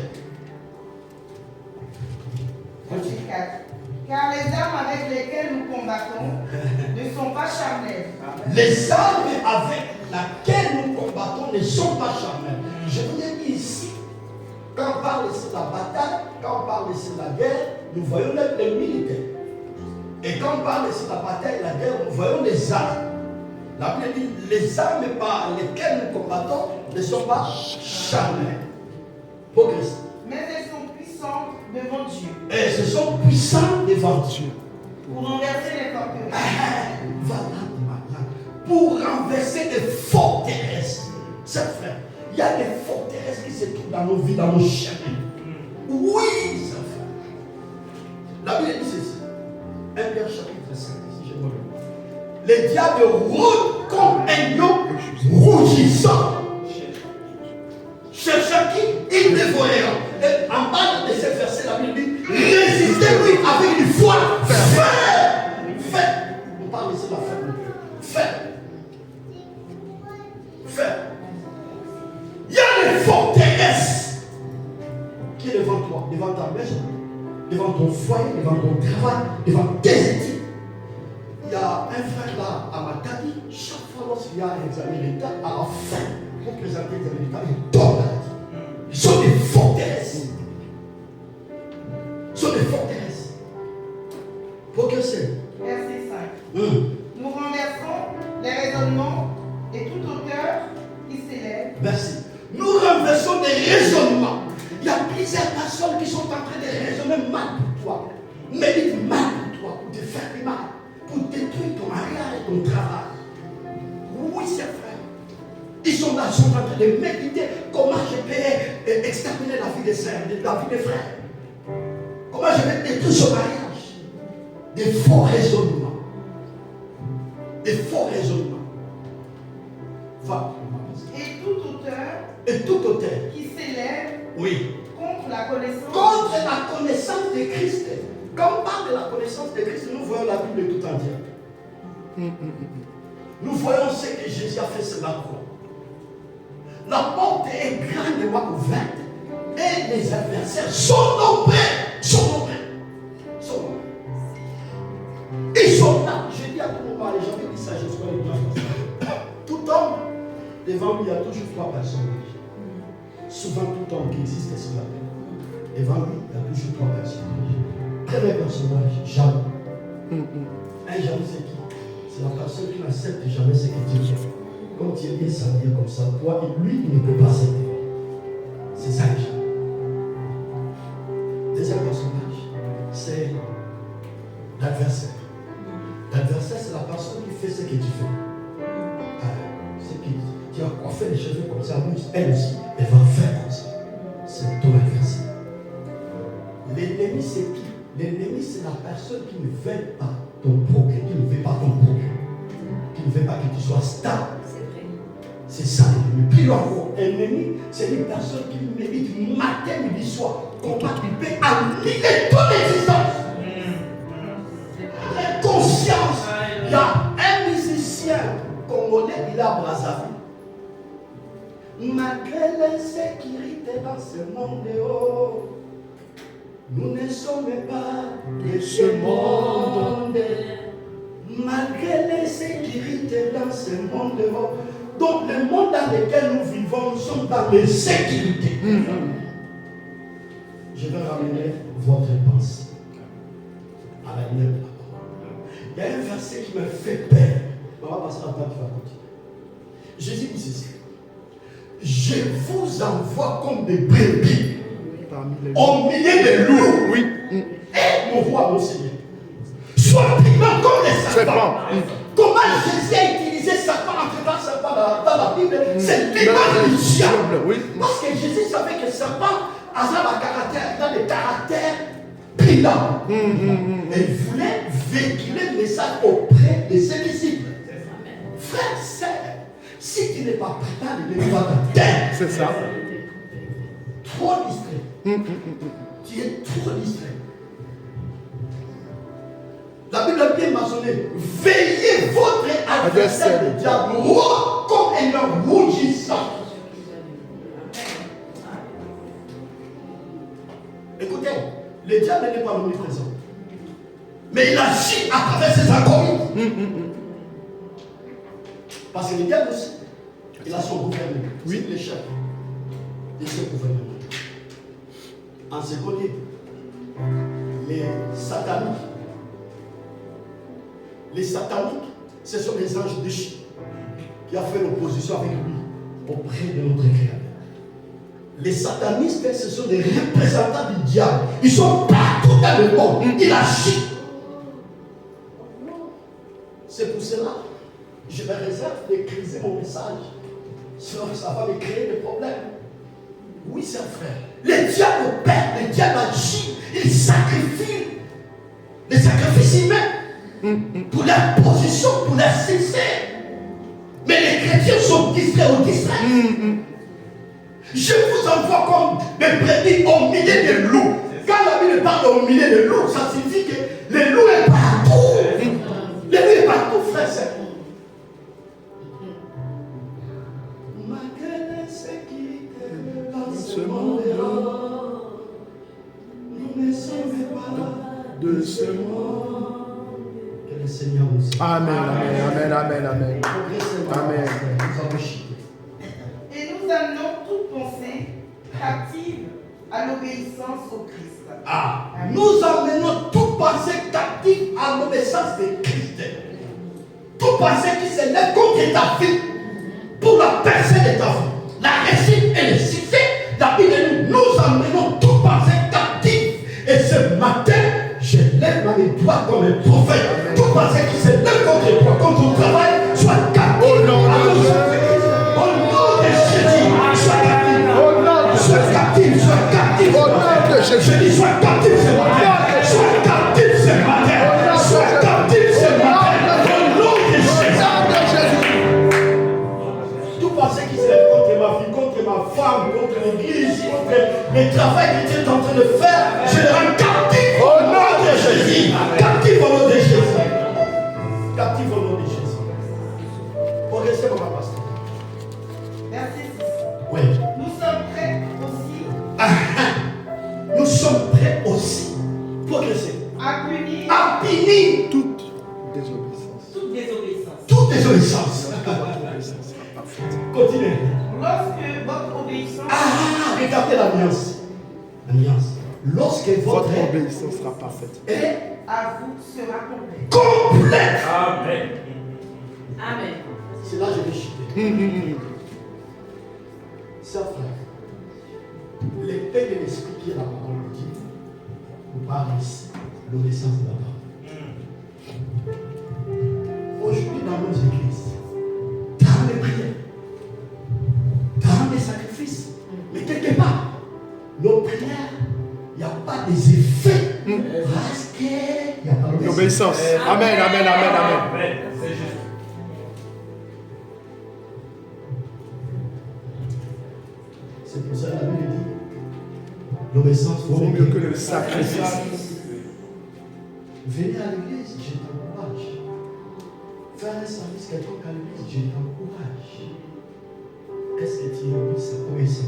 Verset 4. Car les armes avec lesquelles nous combattons ne sont pas charnelles. Les armes avec lesquelles nous combattons ne sont pas charnelles. Je vous ai dit ici, quand on parle ici de la bataille, quand on parle ici de la guerre, nous voyons les militaires. Et quand on parle ici de la bataille et de la guerre, nous voyons les armes. La Bible dit, les armes par lesquelles nous combattons ne sont pas charnelles pour Christ. Mais elles sont puissantes devant Dieu. Et ce sont puissants devant Dieu. Pour renverser les forteresses. Voilà, pour renverser les forteresses. C'est vrai. Il y a des forteresses qui se trouvent dans nos vies, dans nos chemins. Oui, c'est vrai. La Bible dit ceci. 1 Pierre chapitre 5, si je me rappelle. Le diable rôde comme un lion rougissant. Cherchant qui il dévorera. Et en bas de ce verset, la Bible dit résistez-lui avec une foi. Faites. On parle ici de la fermeture. Faites. Il y a des forteresses qui est devant toi, devant ta maison, devant ton foyer, devant ton travail, devant tes études. Il y a un frère là à Matadi, chaque fois lorsqu'il y a un examen d'État, à la fin, pour présenter l'examen d'État, il tombe là. Ils sont des forteresses. Ils sont des forteresses. Pour que c'est Verset 5. Nous renversons les raisonnements et toute hauteur qui s'élève. Merci. Nous renversons des raisonnements. Il y a plusieurs personnes qui sont en train de raisonner mal pour toi. Médite mal pour toi, pour te faire du mal, pour détruire ton mariage et ton travail. Oui, c'est vrai. Ils sont là, sont en train de méditer comment je peux exterminer la vie des sœurs, la vie des frères. Comment je vais détruire ce mariage. Des faux raisonnements. Des faux raisonnements. Va. Et toute hauteur qui s'élève oui. contre la connaissance de Christ. Quand on parle de la connaissance de Christ, nous voyons la Bible tout entière. Nous voyons ce que Jésus a fait sur la croix. La porte est grandement ouverte et les adversaires sont nombreux. Ils sont là. Je dis à tout moment, les gens qui disent ça, je suis les tout homme, devant lui, il y a toujours 3 personnes. Souvent, tout homme qui existe sur la terre, devant lui, il y a toujours 3 personnages. Premier personnage, Jean. Un Jean, c'est qui? C'est la personne qui n'accepte jamais ce que Dieu fait. Quand il est s'habiller comme ça, toi et lui, il ne peut pas accepter. C'est ça, Jean. Deuxième personnage, c'est l'adversaire. L'adversaire, c'est la personne qui fait ce que tu fais. C'est qui tu as coiffé les cheveux comme ça, elle aussi, elle va faire comme ça. C'est ton adversaire. L'ennemi, c'est qui? L'ennemi, c'est la personne qui ne veut pas ton progrès, qui ne veut pas ton progrès, qui ne veut pas que tu sois stable. C'est ça l'ennemi. Plus encore, l'ennemi, c'est une personne qui médite matin, midi, soir. Comment il peut annihiler toute existence. Conscience. Il y a un musicien congolais, il a Brazzaville. Malgré l'insécurité dans ce monde, nous ne sommes pas de ce monde. Malgré l'insécurité dans ce monde, donc le monde dans lequel nous vivons, nous sommes dans l'insécurité. Je vais ramener votre pensée à la lumière de la parole. Il y a un verset qui me fait peur. On va passer à la table, tu vas continuer. Jésus dit ceci. Je vous envoie comme des brebis au milieu des loups. Oui. Et mon roi, mon Seigneur. Sois prudent comme les serpents. Comment Jésus a utilisé serpent entre temps serpent dans la Bible? C'est l'image du diable. Oui. Parce que Jésus savait que le serpent a un caractère, dans le caractère brillant. Et il voulait véhiculer le message auprès de ses disciples. Frère, sœur, si tu n'es pas prêt, il ne va pas terre. C'est ça. Trop distrait. Tu es trop distrait. La Bible a bien mentionné. Veillez votre adversaire, le diable, roi comme un homme rougissant. Écoutez, le diable n'est pas omniprésent. Mais il agit à travers ses inconnus. Parce que le diable aussi, il a son gouvernement. Oui. C'est le chef de ce gouvernement. En second lieu, les sataniques. Les sataniques, ce sont les anges déchus qui ont fait l'opposition avec lui auprès de notre Créateur. Les satanistes, ce sont des représentants du diable. Ils sont partout dans le monde. Il agit. C'est pour cela que je me réserve d'écrire mon message. Sinon, ça va me créer des problèmes. Oui, c'est frère. Le diable opère, le diable agit. Il sacrifie. Les sacrifices humains pour leur position, pour leur succès. Mais les chrétiens sont distraits ou distraits. Je vous envoie comme des brebis au milieu des loups. Quand la Bible parle au milieu des loups, ça signifie que les loups est partout. Les loups est partout, frère. Malgré ce qui est dans ce monde, nous ne sommes pas de ce monde. Que le Seigneur nous aide. Amen, amen, amen, amen, amen. Amen. Et nous amenons toute pensée captive à l'obéissance au Christ. Ah, nous amenons toute pensée captive à l'obéissance de Christ. Toute pensée qui se lève contre ta vie pour la personne de ta vie, la réussite et le succès, la Bible dit nous amenons toute pensée captive. Et ce matin, je lève ma doigts comme un prophète. Toute pensée qui se lève contre toi, contre ton travail, soit captive. Au nom de Jésus, sois captive. Sois captive, sois captive. Au nom de Jésus. Je dis sois captive ce matin. Sois captive ce matin. Sois captive ce matin. Au nom de Jésus. Tout pensée qui se lève contre ma vie, contre ma femme, contre l'église, contre le travail que tu es en train de faire, je le rends captif au nom de Jésus. Captif au nom de Jésus. Captif au nom de Jésus. Pour rester comme un pasteur. Verset 6. Oui. Nous sommes prêts aussi Nous sommes prêts aussi pour rester. à punir À punir Toute désobéissance. toute désobéissance. toute désobéissance. Continuez. Lorsque votre obéissance Ah, regardez la nuance. La nuance. Lorsque votre Votre obéissance sera parfaite. est à vous sera complète. complète. Amen. Amen. C'est là que je vais chuter. Ça, frère, l'épée de l'esprit qui est la parole de Dieu nous parle ici, l'obéissance de la parole. Aujourd'hui, dans nos églises, dans les prières, dans les sacrifices, mais quelque part, nos prières, il n'y a pas des effets parce qu'il n'y a pas L'obéissance. Amen, amen, amen, amen. Amen. C'est juste. C'est pour ça que la Bible dit l'obéissance Vaut mieux que le sacrifice. Venez à l'église, je t'encourage. Faire un service quelconque à l'église, je t'encourage. Est-ce que tu es obéissant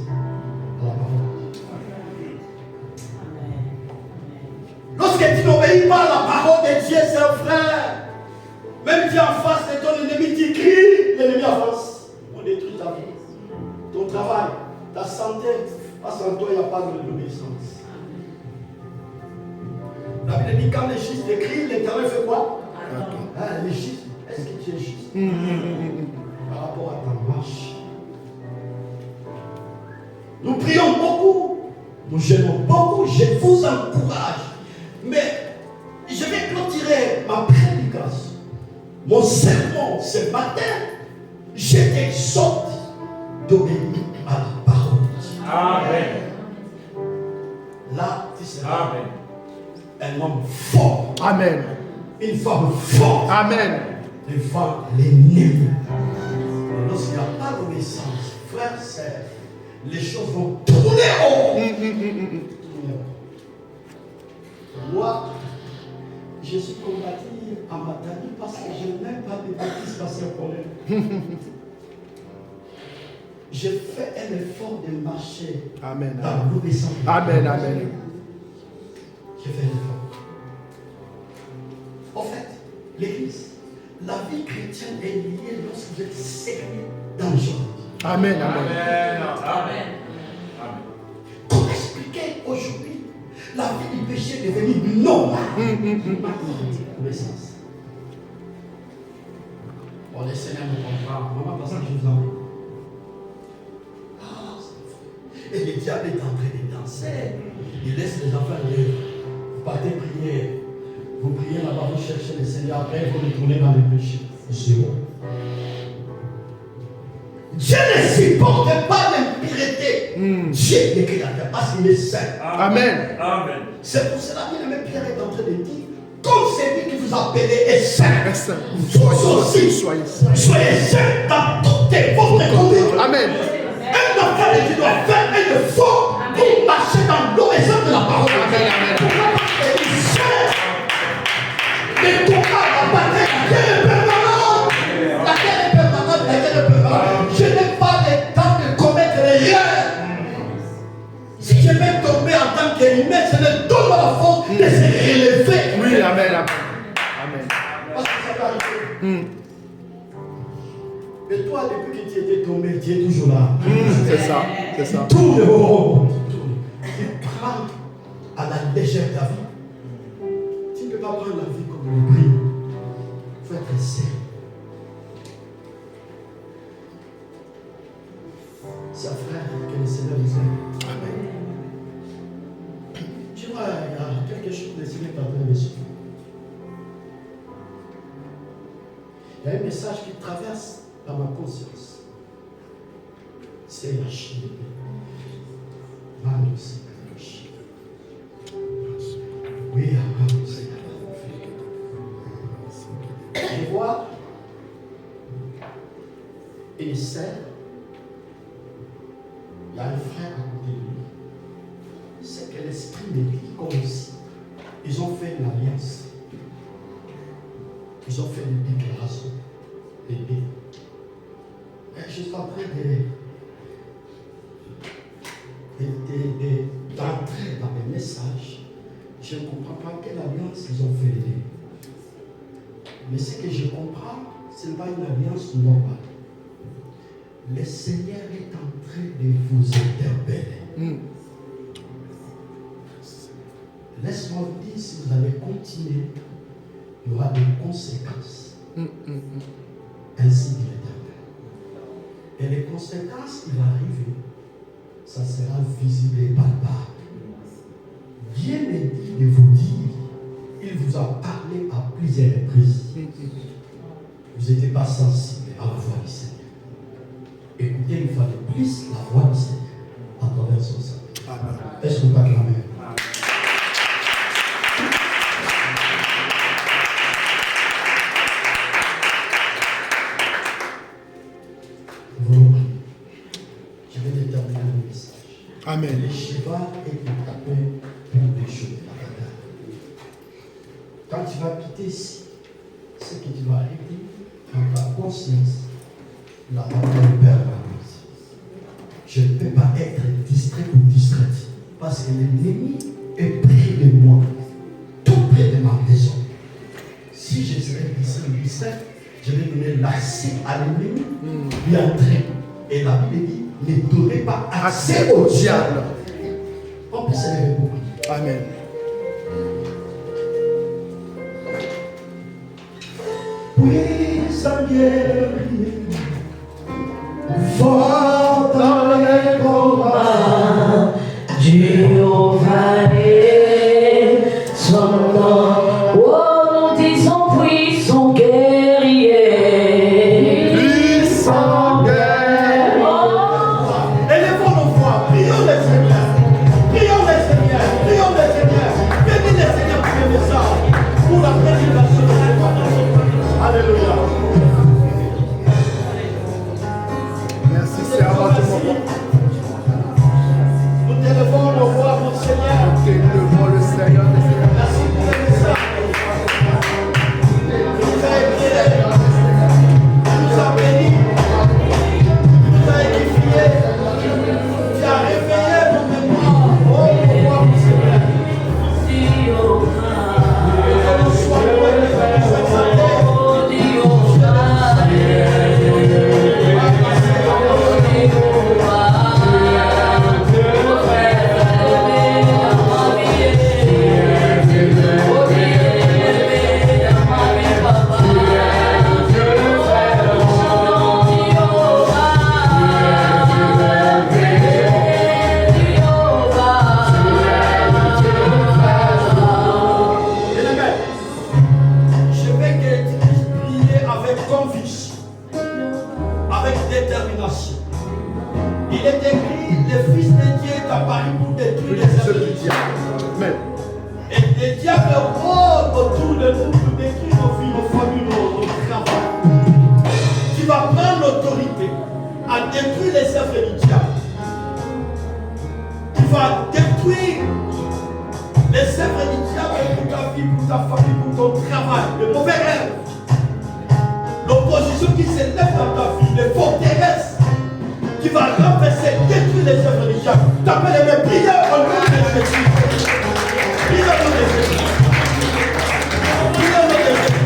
à la parole de Dieu? Lorsque tu n'obéis pas à la parole de Dieu, c'est un frère. Même si en face de ton ennemi, tu cries, l'ennemi avance. On détruit ta vie, ton travail, ta santé. Parce qu'en toi, il n'y a pas d'obéissance. La Bible dit quand les justes crient, l'Éternel fait quoi? Les justes, est-ce que tu es juste par rapport à ta marche? Nous prions beaucoup, nous jeûnons beaucoup, je vous encourage. Mais je vais clôturer ma prédication, mon sermon ce matin. Je t'exhorte d'obéir à la parole. Amen. Là, tu seras Amen. un homme fort, Amen. une femme forte, Amen. une femme l'ennemi. Lorsqu'il n'y a pas d'obéissance, frère, sœur, les choses vont tourner en rond. Moi, je suis combattu en bataille parce que je n'aime pas de bêtises parce qu'on est. J'ai fait un effort de marcher Amen. dans l'obéissance. Amen, amen. J'ai fait un effort. En fait, l'Église, la vie chrétienne est liée lorsque vous êtes sérieux dans les choses. Amen. Amen. Amen. Amen. Pour expliquer aujourd'hui, la vie du péché est devenue normale. Obéissance. Bon, les Seigneurs me comprennent. Maman, parce que je vous en prie. Et le diable est en train de danser. Il laisse les enfants aller. Vous partez prier. Vous priez là-bas, vous cherchez le Seigneur. Après, vous retournez dans le péché. C'est bon. Dieu ne supporte pas l'impureté. Dieu écrit la terre parce qu'il est saint. Amen. Amen. C'est pour cela que même Pierre est en train de dire, comme c'est lui qui vous appelez est saint, Saint. vous aussi Soyez saints. soyez saint dans toutes votre conduite. Amen. Un enfant de Dieu doit faire un effort pour marcher dans l'obéissance de la parole. Pourquoi il est saint? Le combat, la bataille, la terre est permanente. La terre est permanente, la terre est permanente. Je n'ai pas le temps de commettre l'erreur. Si je vais tomber en tant qu'humain, je ne donne pas la force de se relever. Oui, amen. Amen. Amen. Parce que ça peut arriver. Mais toi, depuis que tu étais tombé, tu es toujours là. C'est ça. C'est ça. Tout le monde. Tu prends à la légère ta vie. Tu ne peux pas prendre la vie comme une prix. Il faut être sérieux. C'est un frère que le Seigneur nous aime. Amen. Tu vois, il y a quelque chose que le Seigneur est en train de suivre. Il y a un message qui traverse dans ma conscience. C'est la Chine. Oui, je vois une sœur. Il y a un frère à côté de lui. C'est que l'esprit me dit comme aussi. Ils ont fait une alliance. Ils ont fait une déclaration. Je suis en train d'entrer dans les messages. Je ne comprends pas quelle alliance ils ont fait. Mais ce que je comprends, ce n'est pas une alliance normale. Le Seigneur est en train de vous interpeller. Laisse-moi vous dire, si vous allez continuer, il y aura des conséquences. Ainsi dit l'Éternel. Et les conséquences qui vont arriver, ça sera visible et palpable. Dieu me dit de vous dire, il vous a parlé à plusieurs reprises. Vous n'étiez pas sensible à la voix du Seigneur. Écoutez une fois de plus la voix du Seigneur à travers son sang. Est-ce que vous acclamez? Je vais déterminer le message. Amen. Le cheval est équipé pour des choses. Quand tu vas quitter ici, ce que tu vas arrêter dans ta conscience, la bataille permanente. Je ne peux pas être distrait ou distraite parce que l'ennemi est près de moi, tout près de ma maison. Si je serais distrait ou distrait, je vais donner l'accès à l'ennemi, lui entrer. Et la Bible dit, ne donnez pas accès au diable. On peut se lever pour prier. Amen. Puissant guerrier, fort dans les combats, Dieu va son nom. Oh, nous disons puissant guerrier. Puissant guerrier. élevons nos voix, prions le Seigneur, prions le Seigneur, prions le Seigneur, bénis le Seigneur pour le message, pour la prédication de ce matin. Alléluia. Merci, Seigneur. Nous élevons nos voix, mon Seigneur. Devant le Seigneur des Seigneurs. Merci pour le message. détruit les œuvres du diable. Amen. Et les diables rôdent autour de nous pour détruire nos vies, nos familles, nos travail. Tu vas prendre l'autorité à détruire les œuvres du diable. Tu vas détruire les œuvres du diable pour ta vie, pour ta famille, pour ton travail, le mauvais rêve. L'opposition qui s'élève dans ta vie, les forteresses qui va renverser, détruire les œuvres du diable. T'appelles les mains, priez au nom de Jésus. Priez au nom de Jésus. Priez au nom de Jésus.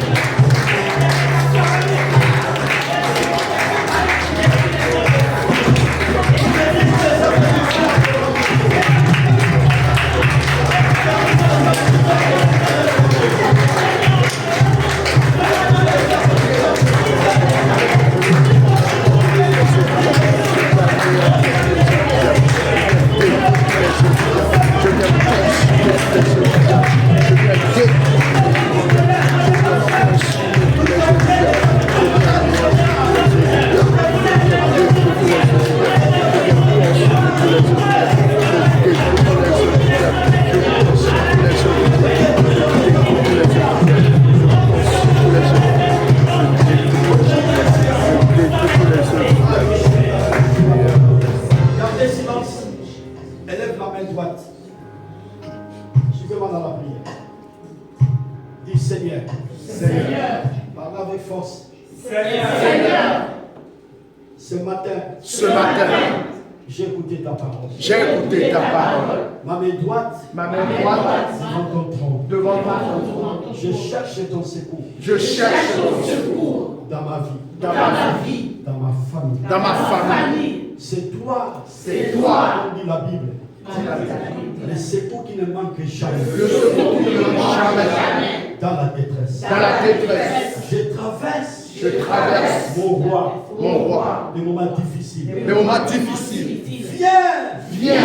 Gardez silence. Élève la main droite. Suivez-moi dans la prière. Dis Seigneur. Seigneur. Parle avec force. Seigneur. Ce matin, j'ai écouté ta parole. Ma main droite, devant ton trône. Je cherche ton secours. Dans ma vie. Dans ma famille. C'est toi. Comme dit la Bible. Le secours qui ne manque jamais. Dans la détresse. Je traverse mon roi. Des moments difficiles. Viens.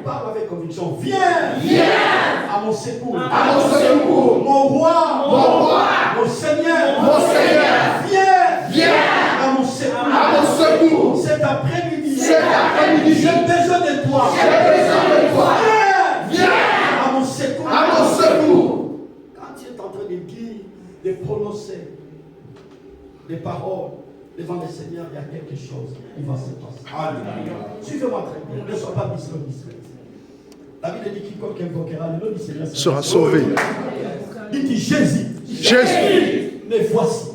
Parle avec conviction. Viens. À mon secours. Mon roi. Mon Seigneur. Viens. À mon secours. Cet après-midi. J'ai besoin de toi. Viens. À mon secours. Quand tu es en train de dire, de prononcer les paroles devant le Seigneur, il y a quelque chose qui va se passer. Suivez-moi très bien. Ne sois pas distrait. La Bible dit quiconque invoquera le nom du Seigneur Sera sauvé. Dites Jésus. Me voici.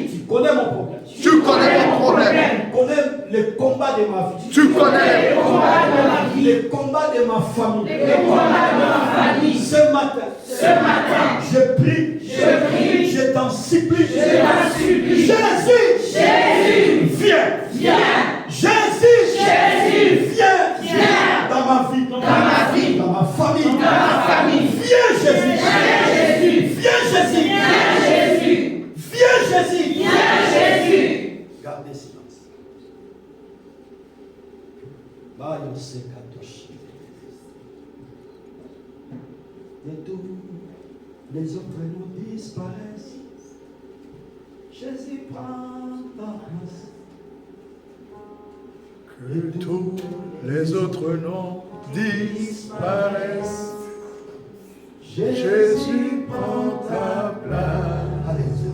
Tu connais mon problème. Tu connais le combat de ma vie. Le combat de ma famille. Ce matin, je prie. Je t'en supplie. Jésus, viens. Jésus, viens. Dans ma vie. Dans ma famille. Viens Jésus. Gardez silence. Et tous les autres noms disparaissent. Jésus prend ta place. Que tous les autres noms disparaissent. Jésus prend ta place. Alléluia.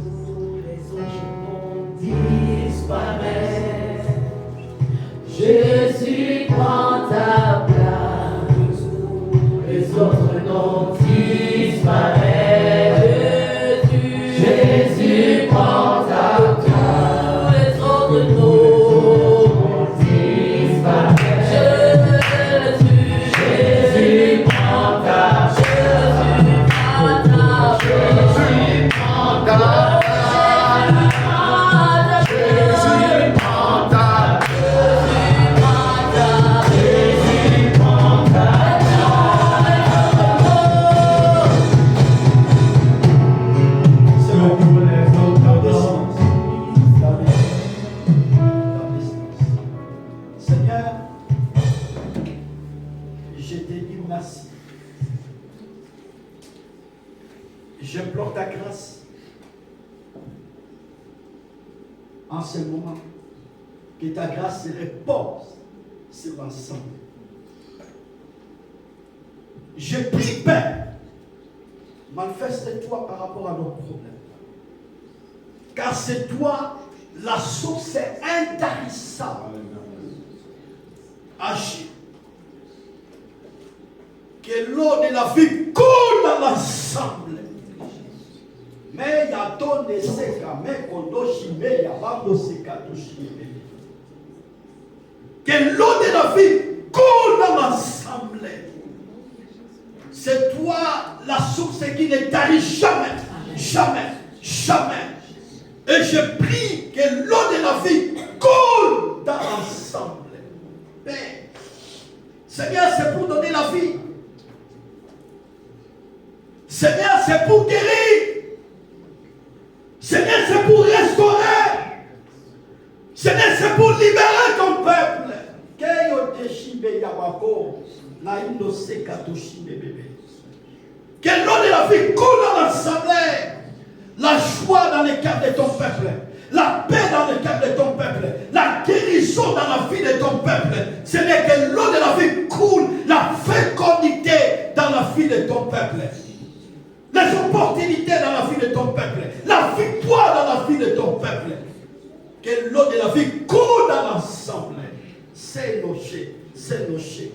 Jésus prend ta place, les autres noms disparaissent. Jésus prend ta place, les autres noms disparaissent. Jésus prend ta place, Jésus prend ta place. J'implore ta grâce en ce moment, que ta grâce se repose sur l'ensemble Je prie, Père, manifeste-toi par rapport à nos problèmes. Car c'est toi, la source est intarissable. Agis. Que l'eau de la vie coule dans l'ensemble. Mais il y a donné ce mais kondo shime ya bando sekato shime. Que l'eau de la vie coule dans l'ensemble. C'est toi la source qui ne tarit jamais, jamais, jamais. Et je prie que l'eau de la vie coule dans l'ensemble. Mais, Seigneur, c'est pour donner la vie. Seigneur, c'est pour guérir. Seigneur, c'est pour restaurer. Seigneur, c'est pour libérer ton peuple. Que l'eau de la vie coule dans l'assemblée. La joie dans le cœur de ton peuple. La paix dans le cœur de ton peuple. La guérison dans la vie de ton peuple. Seigneur, que l'eau de la vie coule. La fécondité dans la vie de ton peuple. Les opportunités dans la vie de ton peuple. La victoire dans la vie de ton peuple. Que l'eau de la vie coule dans l'ensemble. C'est nos chais. C'est nos chais.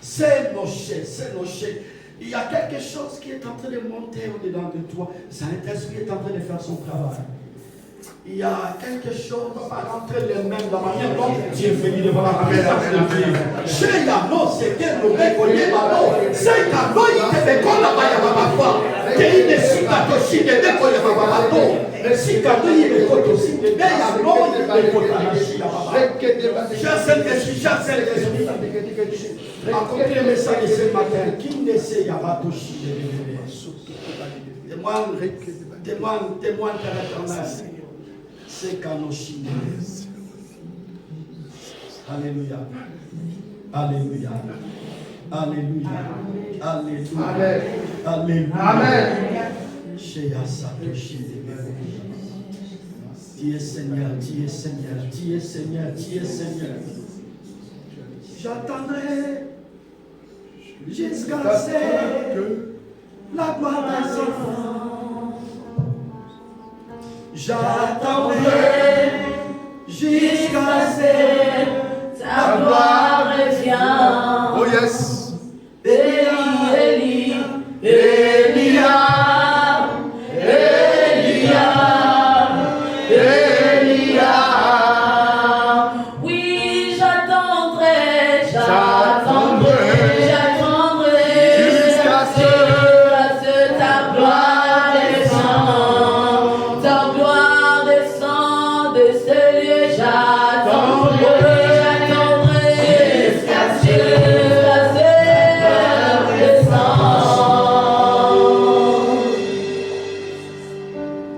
C'est nos chais. C'est nos chais. Il y a quelque chose qui est en train de monter au-dedans de toi. Saint-Esprit est en train de faire son travail. Il y a quelque chose qui va rentrer les mains dans la manière dont tu es venu devant la présence de Dieu. Chez Yano, c'est que nous reconnaissons. C'est Yano, il te décolle la maille à ma foi. Il ne s'y pas aussi de décoller à ma bateau. Si Yano, il me compte aussi de bien Yano, il me compte à la chine à ma bateau. Chassel l'esprit. Accomplis le message de ce matin. Qui ne sait Yabato chine de témoigne, Père éternel. C'est Kanoshi. Alléluia. Alléluia. Alléluia. Alléluia. Alléluia. Amen. Tu es Seigneur, tu es Seigneur, tu es Seigneur, tu es Seigneur. J'attendrai jusqu'à ce que la gloire des enfants. J'attendrai jusqu'à ce que ta gloire revienne. Oh yes. Élie, Elia, Elia, Elia. Oui, j'attendrai jusqu'à ce que ta gloire descende. Ta gloire descend de ce lieu. J'attendrai jusqu'à ce que descend.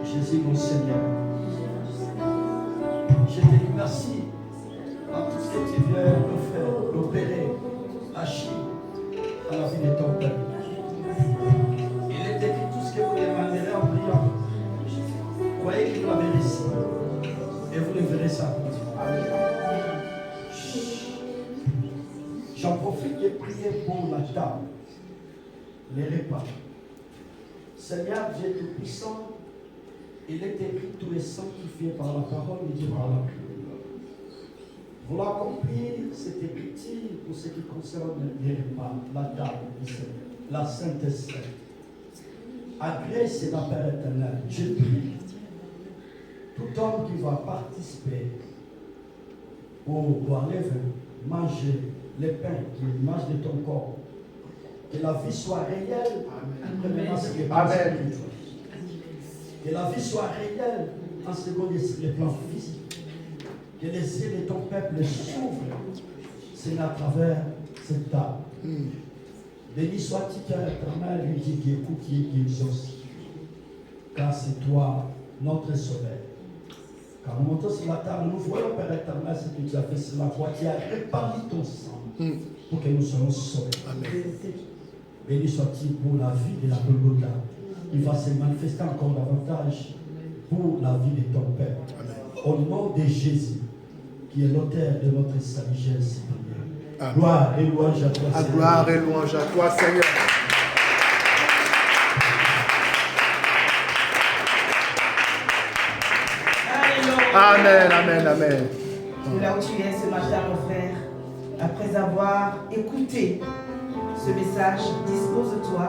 Jésus mon Seigneur, je te dis merci à tout ce que tu viens de faire, d'opérer, agir à la vie de ton peuple. Il est écrit tout ce que vous demanderez en priant. Croyez que vous l'avez reçu et vous le verrez ça. J'en profite de prier pour la table, les repas. Seigneur Dieu Tout-Puissant, il est écrit tout est sanctifié par la parole de Dieu par la prière. Pour accomplir cette écriture pour ce qui concerne les repas, la table du Seigneur, la Sainte Esprit. Agresse la Père éternel, je prie. Tout homme qui va participer pour boire les vins, manger les pains qui est l'image de ton corps, que la vie soit réelle. Amen. Que la vie soit réelle en second sur le plan physique. Que les yeux de ton peuple s'ouvrent. C'est à travers cette table. Béni soit-tu, Père éternel, lui qui écoute, qui exauce. Car c'est toi, notre sauveur. Quand nous montons sur la table, nous voyons, Père éternel, ce que tu as fait sur la croix. Tu as répandu ton sang pour que nous soyons sauvés. Amen. Béni soit-tu pour la vie de la Golgotha. Il va se manifester encore davantage pour la vie de ton Père. Au nom de Jésus, qui est l'auteur de notre salut, j'ai ainsi prié. Gloire et louange à toi, À Seigneur. gloire et louange à toi, Seigneur. Amen, amen, amen. De là où tu es ce matin, mon frère, après avoir écouté ce message, dispose-toi.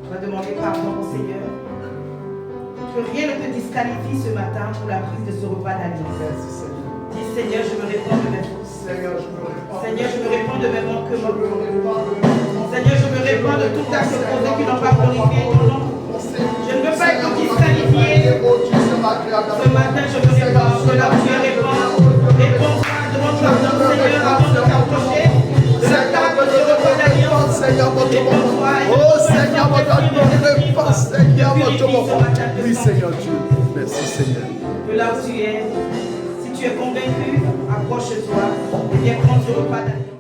Tu vas demander pardon au Seigneur. Que rien ne te disqualifie ce matin pour la prise de ce repas d'alliance. Merci, Seigneur. Dis Seigneur, je me réponds de mes fautes. Seigneur, je me répands. Seigneur, je me réponds de mes manquements. Je me répands de Seigneur, je me réponds de tout acte posé qui n'ont pas glorifié ton nom. Je ne veux pas être disqualifié. Ce matin, je me réponds. Que là où tu es réponds-toi, demande pardon, Seigneur, avant de t'approcher de la table de repas d'alliance. Seigneur, votre Réponds-toi et Oh Seigneur, votre réponds, Seigneur, votre purifie Oui, Seigneur Dieu. Merci, Seigneur. Que là où tu es, si tu es convaincu, approche-toi et viens prendre ce repas d'alliance.